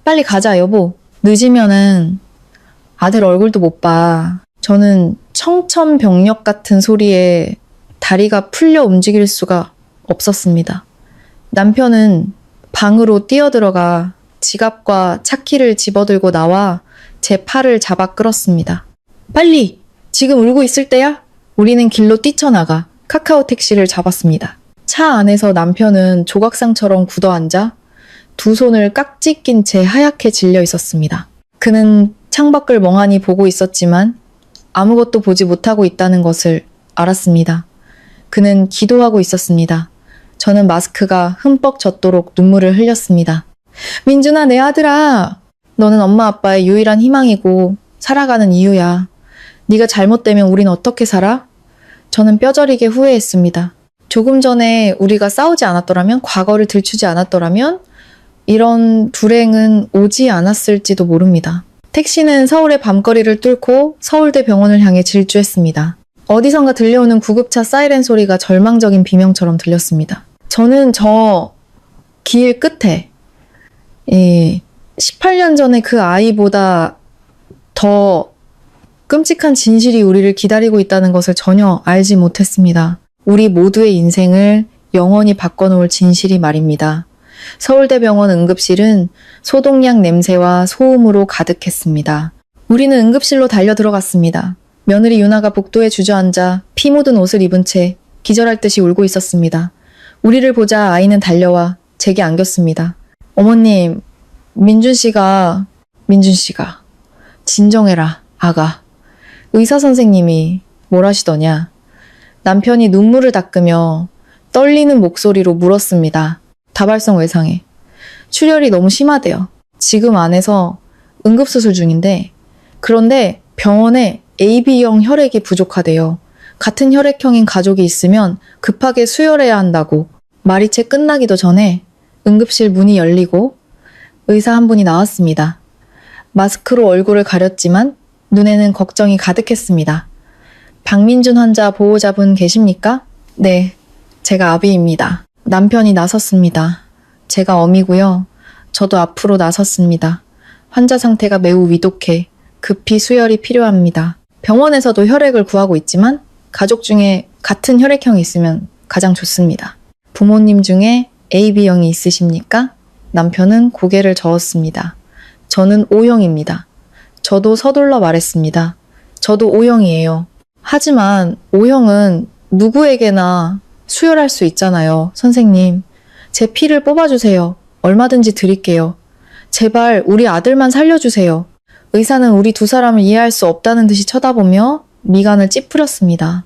빨리 가자 여보. 늦으면은 아들 얼굴도 못 봐. 저는 청천벽력 같은 소리에 다리가 풀려 움직일 수가 없었습니다. 남편은 방으로 뛰어들어가 지갑과 차키를 집어들고 나와 제 팔을 잡아 끌었습니다. 빨리! 지금 울고 있을 때야? 우리는 길로 뛰쳐나가 카카오 택시를 잡았습니다. 차 안에서 남편은 조각상처럼 굳어앉아 두 손을 깍지 낀 채 하얗게 질려 있었습니다. 그는 창밖을 멍하니 보고 있었지만 아무것도 보지 못하고 있다는 것을 알았습니다. 그는 기도하고 있었습니다. 저는 마스크가 흠뻑 젖도록 눈물을 흘렸습니다. 민준아, 내 아들아. 너는 엄마 아빠의 유일한 희망이고 살아가는 이유야. 네가 잘못되면 우린 어떻게 살아? 저는 뼈저리게 후회했습니다. 조금 전에 우리가 싸우지 않았더라면, 과거를 들추지 않았더라면 이런 불행은 오지 않았을지도 모릅니다. 택시는 서울의 밤거리를 뚫고 서울대 병원을 향해 질주했습니다. 어디선가 들려오는 구급차 사이렌 소리가 절망적인 비명처럼 들렸습니다. 저는 저 길 끝에 18년 전에 그 아이보다 더 끔찍한 진실이 우리를 기다리고 있다는 것을 전혀 알지 못했습니다. 우리 모두의 인생을 영원히 바꿔놓을 진실이 말입니다. 서울대병원 응급실은 소독약 냄새와 소음으로 가득했습니다. 우리는 응급실로 달려 들어갔습니다. 며느리 유나가 복도에 주저앉아 피 묻은 옷을 입은 채 기절할 듯이 울고 있었습니다. 우리를 보자 아이는 달려와 제게 안겼습니다. 어머님, 민준 씨가 진정해라, 아가. 의사 선생님이 뭘 하시더냐? 남편이 눈물을 닦으며 떨리는 목소리로 물었습니다. 다발성 외상에 출혈이 너무 심하대요. 지금 안에서 응급수술 중인데, 그런데 병원에 AB형 혈액이 부족하대요. 같은 혈액형인 가족이 있으면 급하게 수혈해야 한다고. 말이 채 끝나기도 전에 응급실 문이 열리고 의사 한 분이 나왔습니다. 마스크로 얼굴을 가렸지만 눈에는 걱정이 가득했습니다. 박민준 환자 보호자분 계십니까? 네, 제가 아비입니다. 남편이 나섰습니다. 제가 어미고요. 저도 앞으로 나섰습니다. 환자 상태가 매우 위독해 급히 수혈이 필요합니다. 병원에서도 혈액을 구하고 있지만 가족 중에 같은 혈액형이 있으면 가장 좋습니다. 부모님 중에 AB형이 있으십니까? 남편은 고개를 저었습니다. 저는 O형입니다. 저도 서둘러 말했습니다. 저도 O형이에요. 하지만 O형은 누구에게나 수혈할 수 있잖아요. 선생님, 제 피를 뽑아주세요. 얼마든지 드릴게요. 제발 우리 아들만 살려주세요. 의사는 우리 두 사람을 이해할 수 없다는 듯이 쳐다보며 미간을 찌푸렸습니다.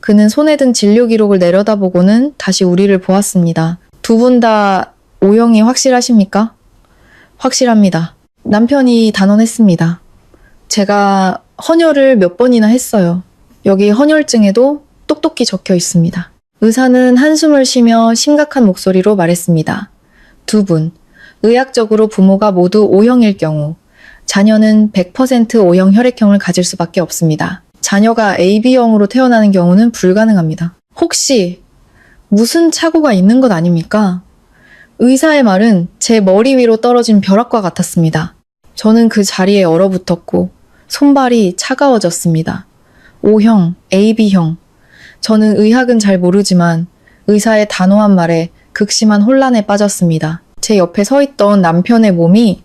그는 손에 든 진료 기록을 내려다보고는 다시 우리를 보았습니다. 두 분 다 O형이 확실하십니까? 확실합니다. 남편이 단언했습니다. 제가 헌혈을 몇 번이나 했어요. 여기 헌혈증에도 똑똑히 적혀 있습니다. 의사는 한숨을 쉬며 심각한 목소리로 말했습니다. 두 분, 의학적으로 부모가 모두 O형일 경우 자녀는 100% O형 혈액형을 가질 수밖에 없습니다. 자녀가 AB형으로 태어나는 경우는 불가능합니다. 혹시 무슨 착오가 있는 것 아닙니까? 의사의 말은 제 머리 위로 떨어진 벼락과 같았습니다. 저는 그 자리에 얼어붙었고 손발이 차가워졌습니다. O형, AB형. 저는 의학은 잘 모르지만 의사의 단호한 말에 극심한 혼란에 빠졌습니다. 제 옆에 서 있던 남편의 몸이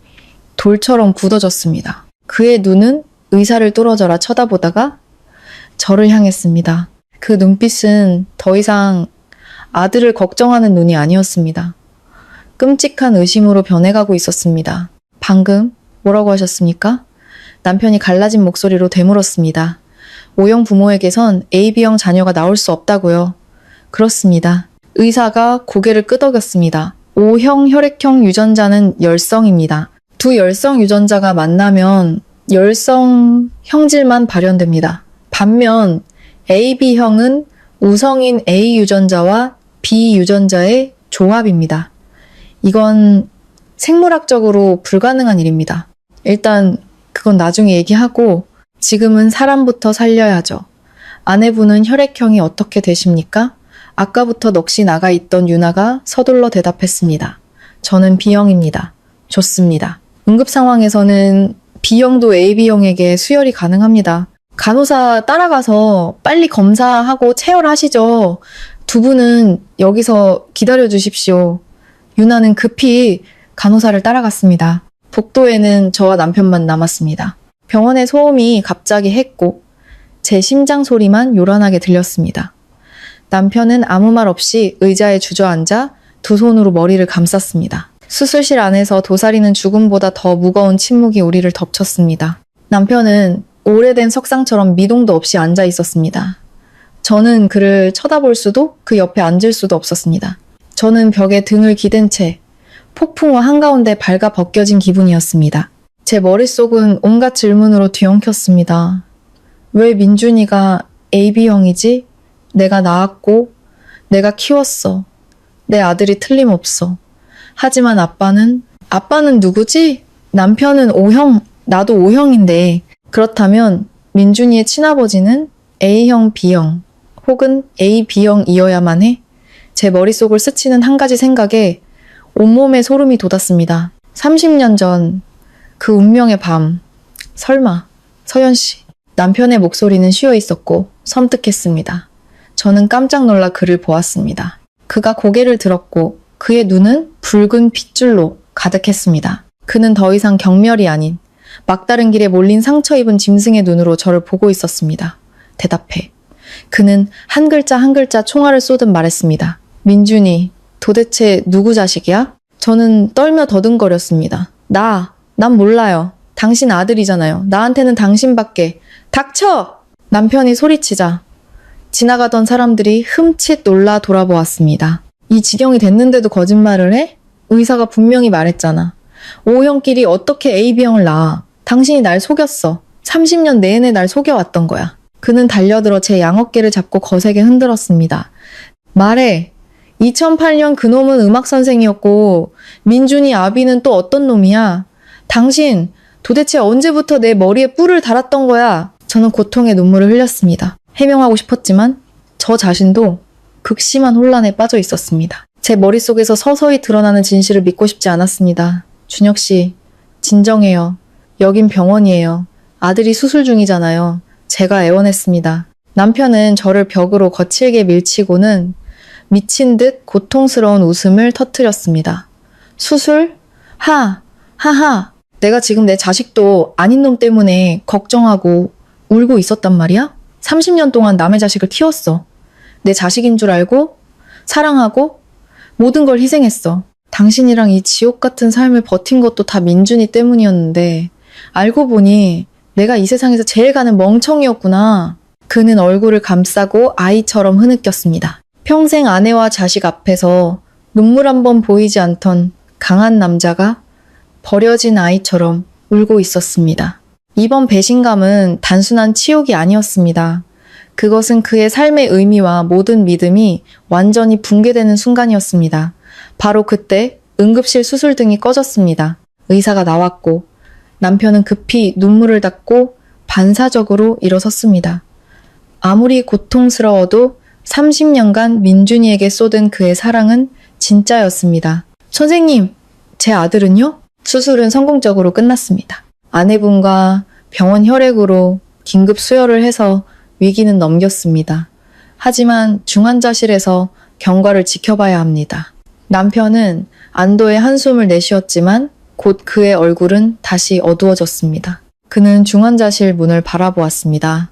돌처럼 굳어졌습니다. 그의 눈은 의사를 뚫어져라 쳐다보다가 저를 향했습니다. 그 눈빛은 더 이상 아들을 걱정하는 눈이 아니었습니다. 끔찍한 의심으로 변해가고 있었습니다. 방금 뭐라고 하셨습니까? 남편이 갈라진 목소리로 되물었습니다. O형 부모에게선 AB형 자녀가 나올 수 없다고요. 그렇습니다. 의사가 고개를 끄덕였습니다. O형 혈액형 유전자는 열성입니다. 두 열성 유전자가 만나면 열성 형질만 발현됩니다. 반면 AB형은 우성인 A 유전자와 B 유전자의 조합입니다. 이건 생물학적으로 불가능한 일입니다. 일단 그건 나중에 얘기하고 지금은 사람부터 살려야죠. 아내분은 혈액형이 어떻게 되십니까? 아까부터 넋이 나가 있던 유나가 서둘러 대답했습니다. 저는 B형입니다. 좋습니다. 응급 상황에서는 B형도 AB형에게 수혈이 가능합니다. 간호사 따라가서 빨리 검사하고 체열하시죠. 두 분은 여기서 기다려 주십시오. 유나는 급히 간호사를 따라갔습니다. 복도에는 저와 남편만 남았습니다. 병원의 소음이 갑자기 했고 제 심장 소리만 요란하게 들렸습니다. 남편은 아무 말 없이 의자에 주저앉아 두 손으로 머리를 감쌌습니다. 수술실 안에서 도사리는 죽음보다 더 무거운 침묵이 우리를 덮쳤습니다. 남편은 오래된 석상처럼 미동도 없이 앉아 있었습니다. 저는 그를 쳐다볼 수도 그 옆에 앉을 수도 없었습니다. 저는 벽에 등을 기댄 채 폭풍우 한가운데 발가 벗겨진 기분이었습니다. 제 머릿속은 온갖 질문으로 뒤엉켰습니다. 왜 민준이가 AB형이지? 내가 낳았고 내가 키웠어. 내 아들이 틀림없어. 하지만 아빠는 누구지? 남편은 O형, 나도 O형인데 그렇다면 민준이의 친아버지는 A형, B형 혹은 AB형이어야만 해? 제 머릿속을 스치는 한 가지 생각에 온몸에 소름이 돋았습니다. 30년 전 그 운명의 밤, 설마 서연 씨. 남편의 목소리는 쉬어 있었고 섬뜩했습니다. 저는 깜짝 놀라 그를 보았습니다. 그가 고개를 들었고 그의 눈은 붉은 핏줄로 가득했습니다. 그는 더 이상 경멸이 아닌 막다른 길에 몰린 상처 입은 짐승의 눈으로 저를 보고 있었습니다. 대답해. 그는 한 글자 한 글자 총알을 쏘듯 말했습니다. 민준이, 도대체 누구 자식이야? 저는 떨며 더듬거렸습니다. 난 몰라요. 당신 아들이잖아요. 나한테는 당신밖에. 닥쳐! 남편이 소리치자 지나가던 사람들이 흠칫 놀라 돌아보았습니다. 이 지경이 됐는데도 거짓말을 해? 의사가 분명히 말했잖아. O형끼리 어떻게 AB형을 낳아? 당신이 날 속였어. 30년 내내 날 속여왔던 거야. 그는 달려들어 제 양어깨를 잡고 거세게 흔들었습니다. 말해. 2008년 그놈은 음악선생이었고 민준이 아비는 또 어떤 놈이야? 당신 도대체 언제부터 내 머리에 뿔을 달았던 거야? 저는 고통의 눈물을 흘렸습니다. 해명하고 싶었지만 저 자신도 극심한 혼란에 빠져 있었습니다. 제 머릿속에서 서서히 드러나는 진실을 믿고 싶지 않았습니다. 준혁 씨, 진정해요. 여긴 병원이에요. 아들이 수술 중이잖아요. 제가 애원했습니다. 남편은 저를 벽으로 거칠게 밀치고는 미친 듯 고통스러운 웃음을 터뜨렸습니다. 수술? 하하. 내가 지금 내 자식도 아닌 놈 때문에 걱정하고 울고 있었단 말이야? 30년 동안 남의 자식을 키웠어. 내 자식인 줄 알고 사랑하고 모든 걸 희생했어. 당신이랑 이 지옥 같은 삶을 버틴 것도 다 민준이 때문이었는데 알고 보니 내가 이 세상에서 제일 가는 멍청이였구나. 그는 얼굴을 감싸고 아이처럼 흐느꼈습니다. 평생 아내와 자식 앞에서 눈물 한 번 보이지 않던 강한 남자가 버려진 아이처럼 울고 있었습니다. 이번 배신감은 단순한 치욕이 아니었습니다. 그것은 그의 삶의 의미와 모든 믿음이 완전히 붕괴되는 순간이었습니다. 바로 그때 응급실 수술등이 꺼졌습니다. 의사가 나왔고 남편은 급히 눈물을 닦고 반사적으로 일어섰습니다. 아무리 고통스러워도 30년간 민준이에게 쏟은 그의 사랑은 진짜였습니다. 선생님, 제 아들은요? 수술은 성공적으로 끝났습니다. 아내분과 병원 혈액으로 긴급 수혈을 해서 위기는 넘겼습니다. 하지만 중환자실에서 경과를 지켜봐야 합니다. 남편은 안도의 한숨을 내쉬었지만 곧 그의 얼굴은 다시 어두워졌습니다. 그는 중환자실 문을 바라보았습니다.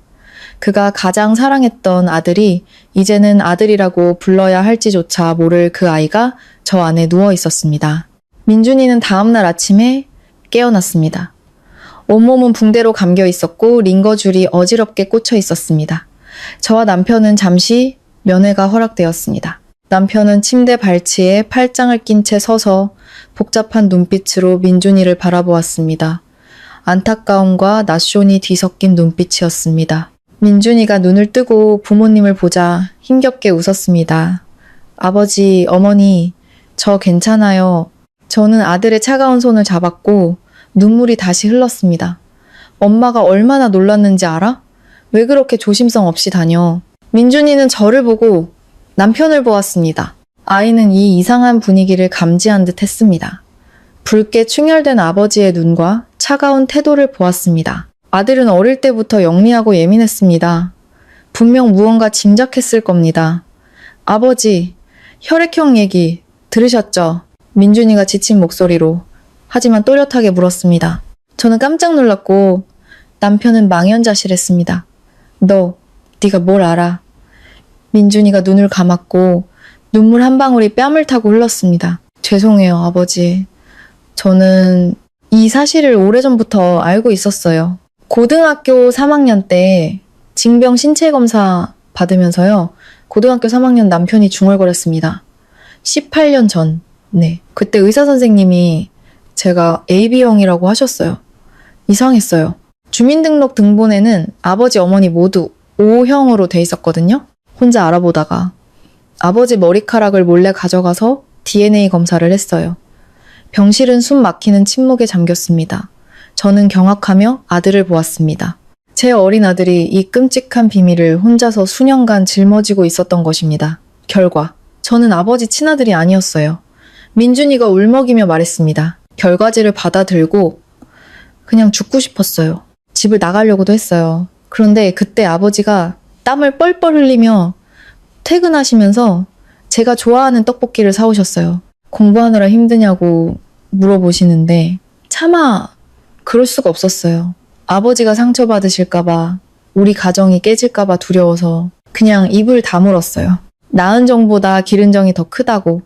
그가 가장 사랑했던 아들이 이제는 아들이라고 불러야 할지조차 모를 그 아이가 저 안에 누워 있었습니다. 민준이는 다음날 아침에 깨어났습니다. 온몸은 붕대로 감겨 있었고 링거줄이 어지럽게 꽂혀 있었습니다. 저와 남편은 잠시 면회가 허락되었습니다. 남편은 침대 발치에 팔짱을 낀 채 서서 복잡한 눈빛으로 민준이를 바라보았습니다. 안타까움과 낯숤이 뒤섞인 눈빛이었습니다. 민준이가 눈을 뜨고 부모님을 보자 힘겹게 웃었습니다. 아버지, 어머니, 저 괜찮아요. 저는 아들의 차가운 손을 잡았고 눈물이 다시 흘렀습니다. 엄마가 얼마나 놀랐는지 알아? 왜 그렇게 조심성 없이 다녀? 민준이는 저를 보고 남편을 보았습니다. 아이는 이 이상한 분위기를 감지한 듯 했습니다. 붉게 충혈된 아버지의 눈과 차가운 태도를 보았습니다. 아들은 어릴 때부터 영리하고 예민했습니다. 분명 무언가 짐작했을 겁니다. 아버지, 혈액형 얘기 들으셨죠? 민준이가 지친 목소리로 하지만 또렷하게 물었습니다. 저는 깜짝 놀랐고 남편은 망연자실했습니다. 네가 뭘 알아? 민준이가 눈을 감았고 눈물 한 방울이 뺨을 타고 흘렀습니다. 죄송해요, 아버지. 저는 이 사실을 오래전부터 알고 있었어요. 고등학교 3학년 때 징병 신체 검사 받으면서요. 고등학교 3학년 남편이 중얼거렸습니다. 18년 전. 네. 그때 의사 선생님이 제가 AB형이라고 하셨어요. 이상했어요. 주민등록 등본에는 아버지, 어머니 모두 O형으로 돼 있었거든요. 혼자 알아보다가 아버지 머리카락을 몰래 가져가서 DNA 검사를 했어요. 병실은 숨 막히는 침묵에 잠겼습니다. 저는 경악하며 아들을 보았습니다. 제 어린 아들이 이 끔찍한 비밀을 혼자서 수년간 짊어지고 있었던 것입니다. 결과, 저는 아버지 친아들이 아니었어요. 민준이가 울먹이며 말했습니다. 결과지를 받아들고 그냥 죽고 싶었어요. 집을 나가려고도 했어요. 그런데 그때 아버지가 땀을 뻘뻘 흘리며 퇴근하시면서 제가 좋아하는 떡볶이를 사오셨어요. 공부하느라 힘드냐고 물어보시는데 차마 그럴 수가 없었어요. 아버지가 상처받으실까봐, 우리 가정이 깨질까봐 두려워서 그냥 입을 다물었어요. 낳은 정보다 기른 정이 더 크다고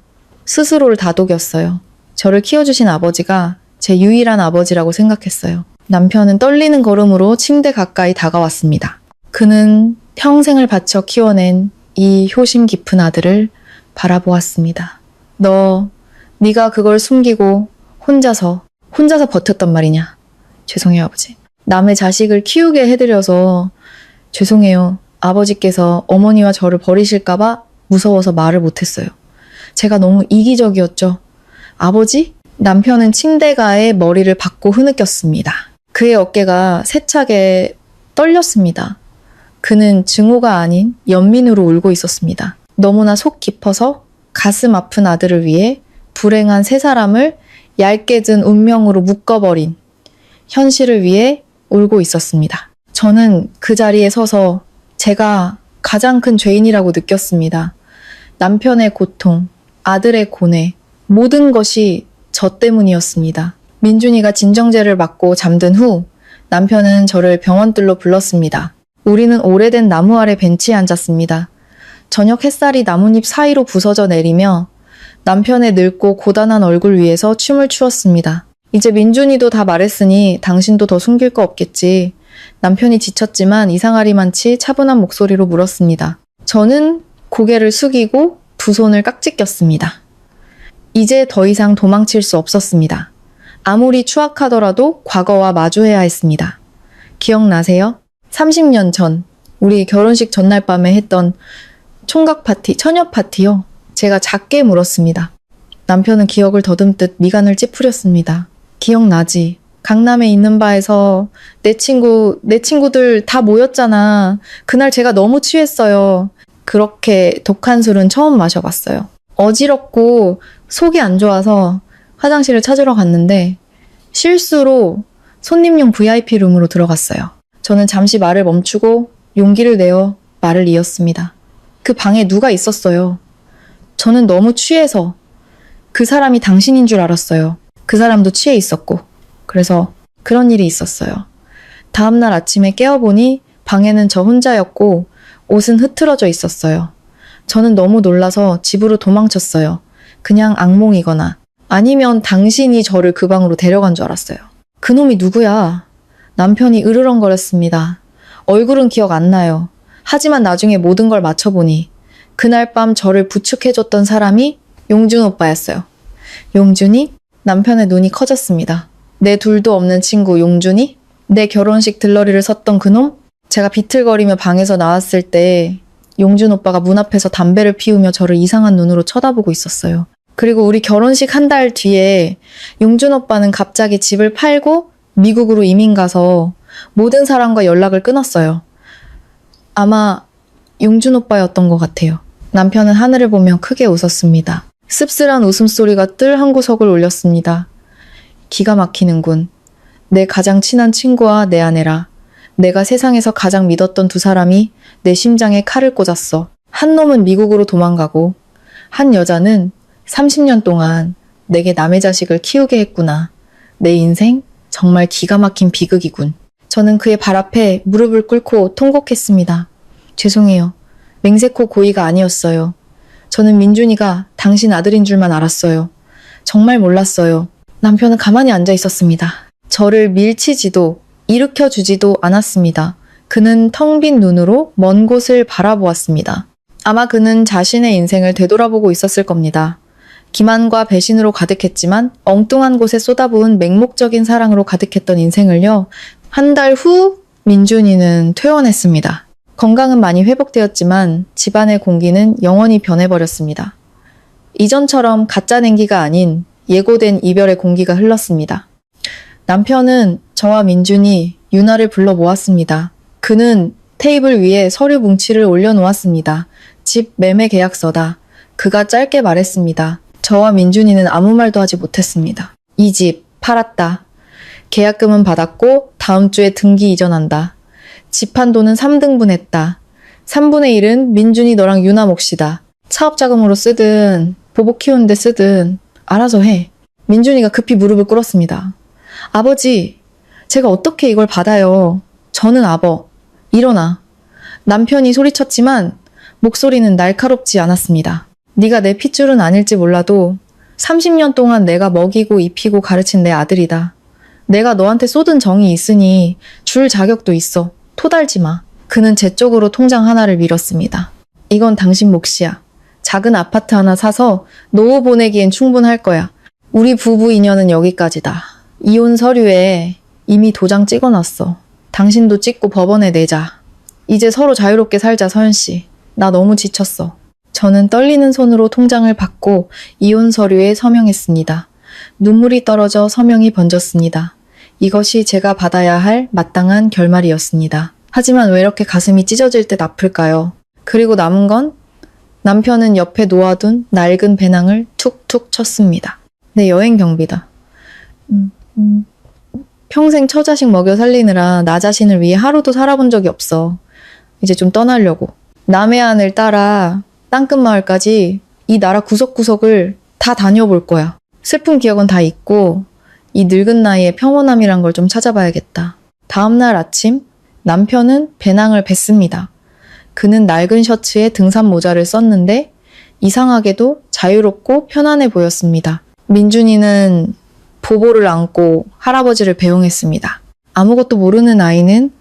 스스로를 다독였어요. 저를 키워주신 아버지가 제 유일한 아버지라고 생각했어요. 남편은 떨리는 걸음으로 침대 가까이 다가왔습니다. 그는 평생을 바쳐 키워낸 이 효심 깊은 아들을 바라보았습니다. 네가 그걸 숨기고 혼자서 버텼단 말이냐. 죄송해요, 아버지. 남의 자식을 키우게 해드려서 죄송해요. 아버지께서 어머니와 저를 버리실까봐 무서워서 말을 못했어요. 제가 너무 이기적이었죠. 아버지? 남편은 침대가에 머리를 박고 흐느꼈습니다. 그의 어깨가 세차게 떨렸습니다. 그는 증오가 아닌 연민으로 울고 있었습니다. 너무나 속 깊어서 가슴 아픈 아들을 위해 불행한 세 사람을 얇게 든 운명으로 묶어버린 현실을 위해 울고 있었습니다. 저는 그 자리에 서서 제가 가장 큰 죄인이라고 느꼈습니다. 남편의 고통, 아들의 고뇌, 모든 것이 저 때문이었습니다. 민준이가 진정제를 맞고 잠든 후 남편은 저를 병원들로 불렀습니다. 우리는 오래된 나무 아래 벤치에 앉았습니다. 저녁 햇살이 나뭇잎 사이로 부서져 내리며 남편의 늙고 고단한 얼굴 위에서 춤을 추었습니다. 이제 민준이도 다 말했으니 당신도 더 숨길 거 없겠지. 남편이 지쳤지만 이상하리만치 차분한 목소리로 물었습니다. 저는 고개를 숙이고 두 손을 깍지 꼈습니다. 이제 더 이상 도망칠 수 없었습니다. 아무리 추악하더라도 과거와 마주해야 했습니다. 기억나세요? 30년 전 우리 결혼식 전날 밤에 했던 총각 파티, 처녀 파티요. 제가 작게 물었습니다. 남편은 기억을 더듬듯 미간을 찌푸렸습니다. 기억나지? 강남에 있는 바에서 내 친구들 다 모였잖아. 그날 제가 너무 취했어요. 그렇게 독한 술은 처음 마셔봤어요. 어지럽고 속이 안 좋아서 화장실을 찾으러 갔는데 실수로 손님용 VIP 룸으로 들어갔어요. 저는 잠시 말을 멈추고 용기를 내어 말을 이었습니다. 그 방에 누가 있었어요. 저는 너무 취해서 그 사람이 당신인 줄 알았어요. 그 사람도 취해 있었고. 그래서 그런 일이 있었어요. 다음날 아침에 깨어보니 방에는 저 혼자였고 옷은 흐트러져 있었어요. 저는 너무 놀라서 집으로 도망쳤어요. 그냥 악몽이거나 아니면 당신이 저를 그 방으로 데려간 줄 알았어요. 그놈이 누구야? 남편이 으르렁거렸습니다. 얼굴은 기억 안 나요. 하지만 나중에 모든 걸 맞춰보니 그날 밤 저를 부축해줬던 사람이 용준 오빠였어요. 용준이? 남편의 눈이 커졌습니다. 내 둘도 없는 친구 용준이? 내 결혼식 들러리를 섰던 그놈? 제가 비틀거리며 방에서 나왔을 때 용준 오빠가 문 앞에서 담배를 피우며 저를 이상한 눈으로 쳐다보고 있었어요. 그리고 우리 결혼식 한 달 뒤에 용준 오빠는 갑자기 집을 팔고 미국으로 이민 가서 모든 사람과 연락을 끊었어요. 아마 용준 오빠였던 것 같아요. 남편은 하늘을 보며 크게 웃었습니다. 씁쓸한 웃음소리가 뜰 한 구석을 울렸습니다. 기가 막히는군. 내 가장 친한 친구와 내 아내라. 내가 세상에서 가장 믿었던 두 사람이 내 심장에 칼을 꽂았어. 한 놈은 미국으로 도망가고 한 여자는 30년 동안 내게 남의 자식을 키우게 했구나. 내 인생 정말 기가 막힌 비극이군. 저는 그의 발 앞에 무릎을 꿇고 통곡했습니다. 죄송해요. 맹세코 고의가 아니었어요. 저는 민준이가 당신 아들인 줄만 알았어요. 정말 몰랐어요. 남편은 가만히 앉아 있었습니다. 저를 밀치지도 일으켜주지도 않았습니다. 그는 텅 빈 눈으로 먼 곳을 바라보았습니다. 아마 그는 자신의 인생을 되돌아보고 있었을 겁니다. 기만과 배신으로 가득했지만 엉뚱한 곳에 쏟아부은 맹목적인 사랑으로 가득했던 인생을요. 한 달 후 민준이는 퇴원했습니다. 건강은 많이 회복되었지만 집안의 공기는 영원히 변해버렸습니다. 이전처럼 가짜 냉기가 아닌 예고된 이별의 공기가 흘렀습니다. 남편은 저와 민준이 유나를 불러 모았습니다. 그는 테이블 위에 서류 뭉치를 올려놓았습니다. 집 매매 계약서다. 그가 짧게 말했습니다. 저와 민준이는 아무 말도 하지 못했습니다. 이 집 팔았다. 계약금은 받았고 다음 주에 등기 이전한다. 집 한 돈은 3등분 했다. 3분의 1은 민준이 너랑 유나 몫이다. 사업자금으로 쓰든 보복 키우는데 쓰든 알아서 해. 민준이가 급히 무릎을 꿇었습니다. 아버지, 제가 어떻게 이걸 받아요? 저는 아버. 일어나. 남편이 소리쳤지만 목소리는 날카롭지 않았습니다. 네가 내 핏줄은 아닐지 몰라도 30년 동안 내가 먹이고 입히고 가르친 내 아들이다. 내가 너한테 쏟은 정이 있으니 줄 자격도 있어. 토달지 마. 그는 제 쪽으로 통장 하나를 밀었습니다. 이건 당신 몫이야. 작은 아파트 하나 사서 노후 보내기엔 충분할 거야. 우리 부부 인연은 여기까지다. 이혼 서류에 이미 도장 찍어놨어. 당신도 찍고 법원에 내자. 이제 서로 자유롭게 살자, 서연 씨. 나 너무 지쳤어. 저는 떨리는 손으로 통장을 받고 이혼 서류에 서명했습니다. 눈물이 떨어져 서명이 번졌습니다. 이것이 제가 받아야 할 마땅한 결말이었습니다. 하지만 왜 이렇게 가슴이 찢어질 듯 아플까요? 그리고 남은 건 남편은 옆에 놓아둔 낡은 배낭을 툭툭 쳤습니다. 내 여행 경비다. 평생 처자식 먹여 살리느라 나 자신을 위해 하루도 살아본 적이 없어. 이제 좀 떠나려고. 남해안을 따라 땅끝마을까지 이 나라 구석구석을 다 다녀볼 거야. 슬픈 기억은 다 잊고 이 늙은 나이에 평온함이란 걸 좀 찾아봐야겠다. 다음날 아침 남편은 배낭을 뱄습니다. 그는 낡은 셔츠에 등산 모자를 썼는데 이상하게도 자유롭고 편안해 보였습니다. 민준이는 보보를 안고 할아버지를 배웅했습니다. 아무것도 모르는 아이는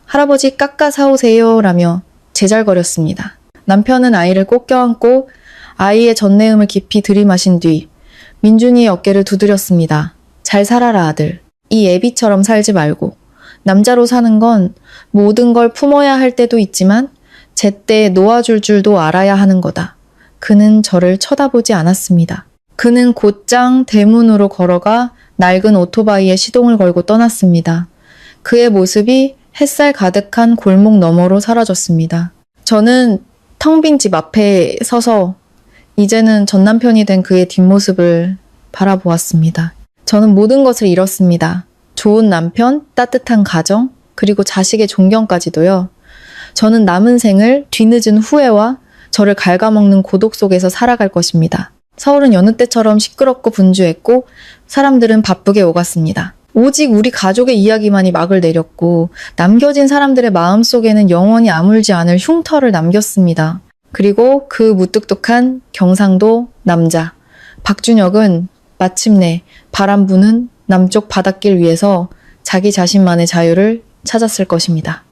할아버지 깎아 사오세요 라며 제잘거렸습니다. 남편은 아이를 꼭 껴안고 아이의 전내음을 깊이 들이마신 뒤 민준이의 어깨를 두드렸습니다. 잘 살아라 아들. 이 애비처럼 살지 말고. 남자로 사는 건 모든 걸 품어야 할 때도 있지만 제때 놓아줄 줄도 알아야 하는 거다. 그는 저를 쳐다보지 않았습니다. 그는 곧장 대문으로 걸어가 낡은 오토바이에 시동을 걸고 떠났습니다. 그의 모습이 햇살 가득한 골목 너머로 사라졌습니다. 저는 텅 빈 집 앞에 서서 이제는 전 남편이 된 그의 뒷모습을 바라보았습니다. 저는 모든 것을 잃었습니다. 좋은 남편, 따뜻한 가정, 그리고 자식의 존경까지도요. 저는 남은 생을 뒤늦은 후회와 저를 갉아먹는 고독 속에서 살아갈 것입니다. 서울은 여느 때처럼 시끄럽고 분주했고 사람들은 바쁘게 오갔습니다. 오직 우리 가족의 이야기만이 막을 내렸고 남겨진 사람들의 마음속에는 영원히 아물지 않을 흉터를 남겼습니다. 그리고 그 무뚝뚝한 경상도 남자 박준혁은 마침내 바람 부는 남쪽 바닷길 위에서 자기 자신만의 자유를 찾았을 것입니다.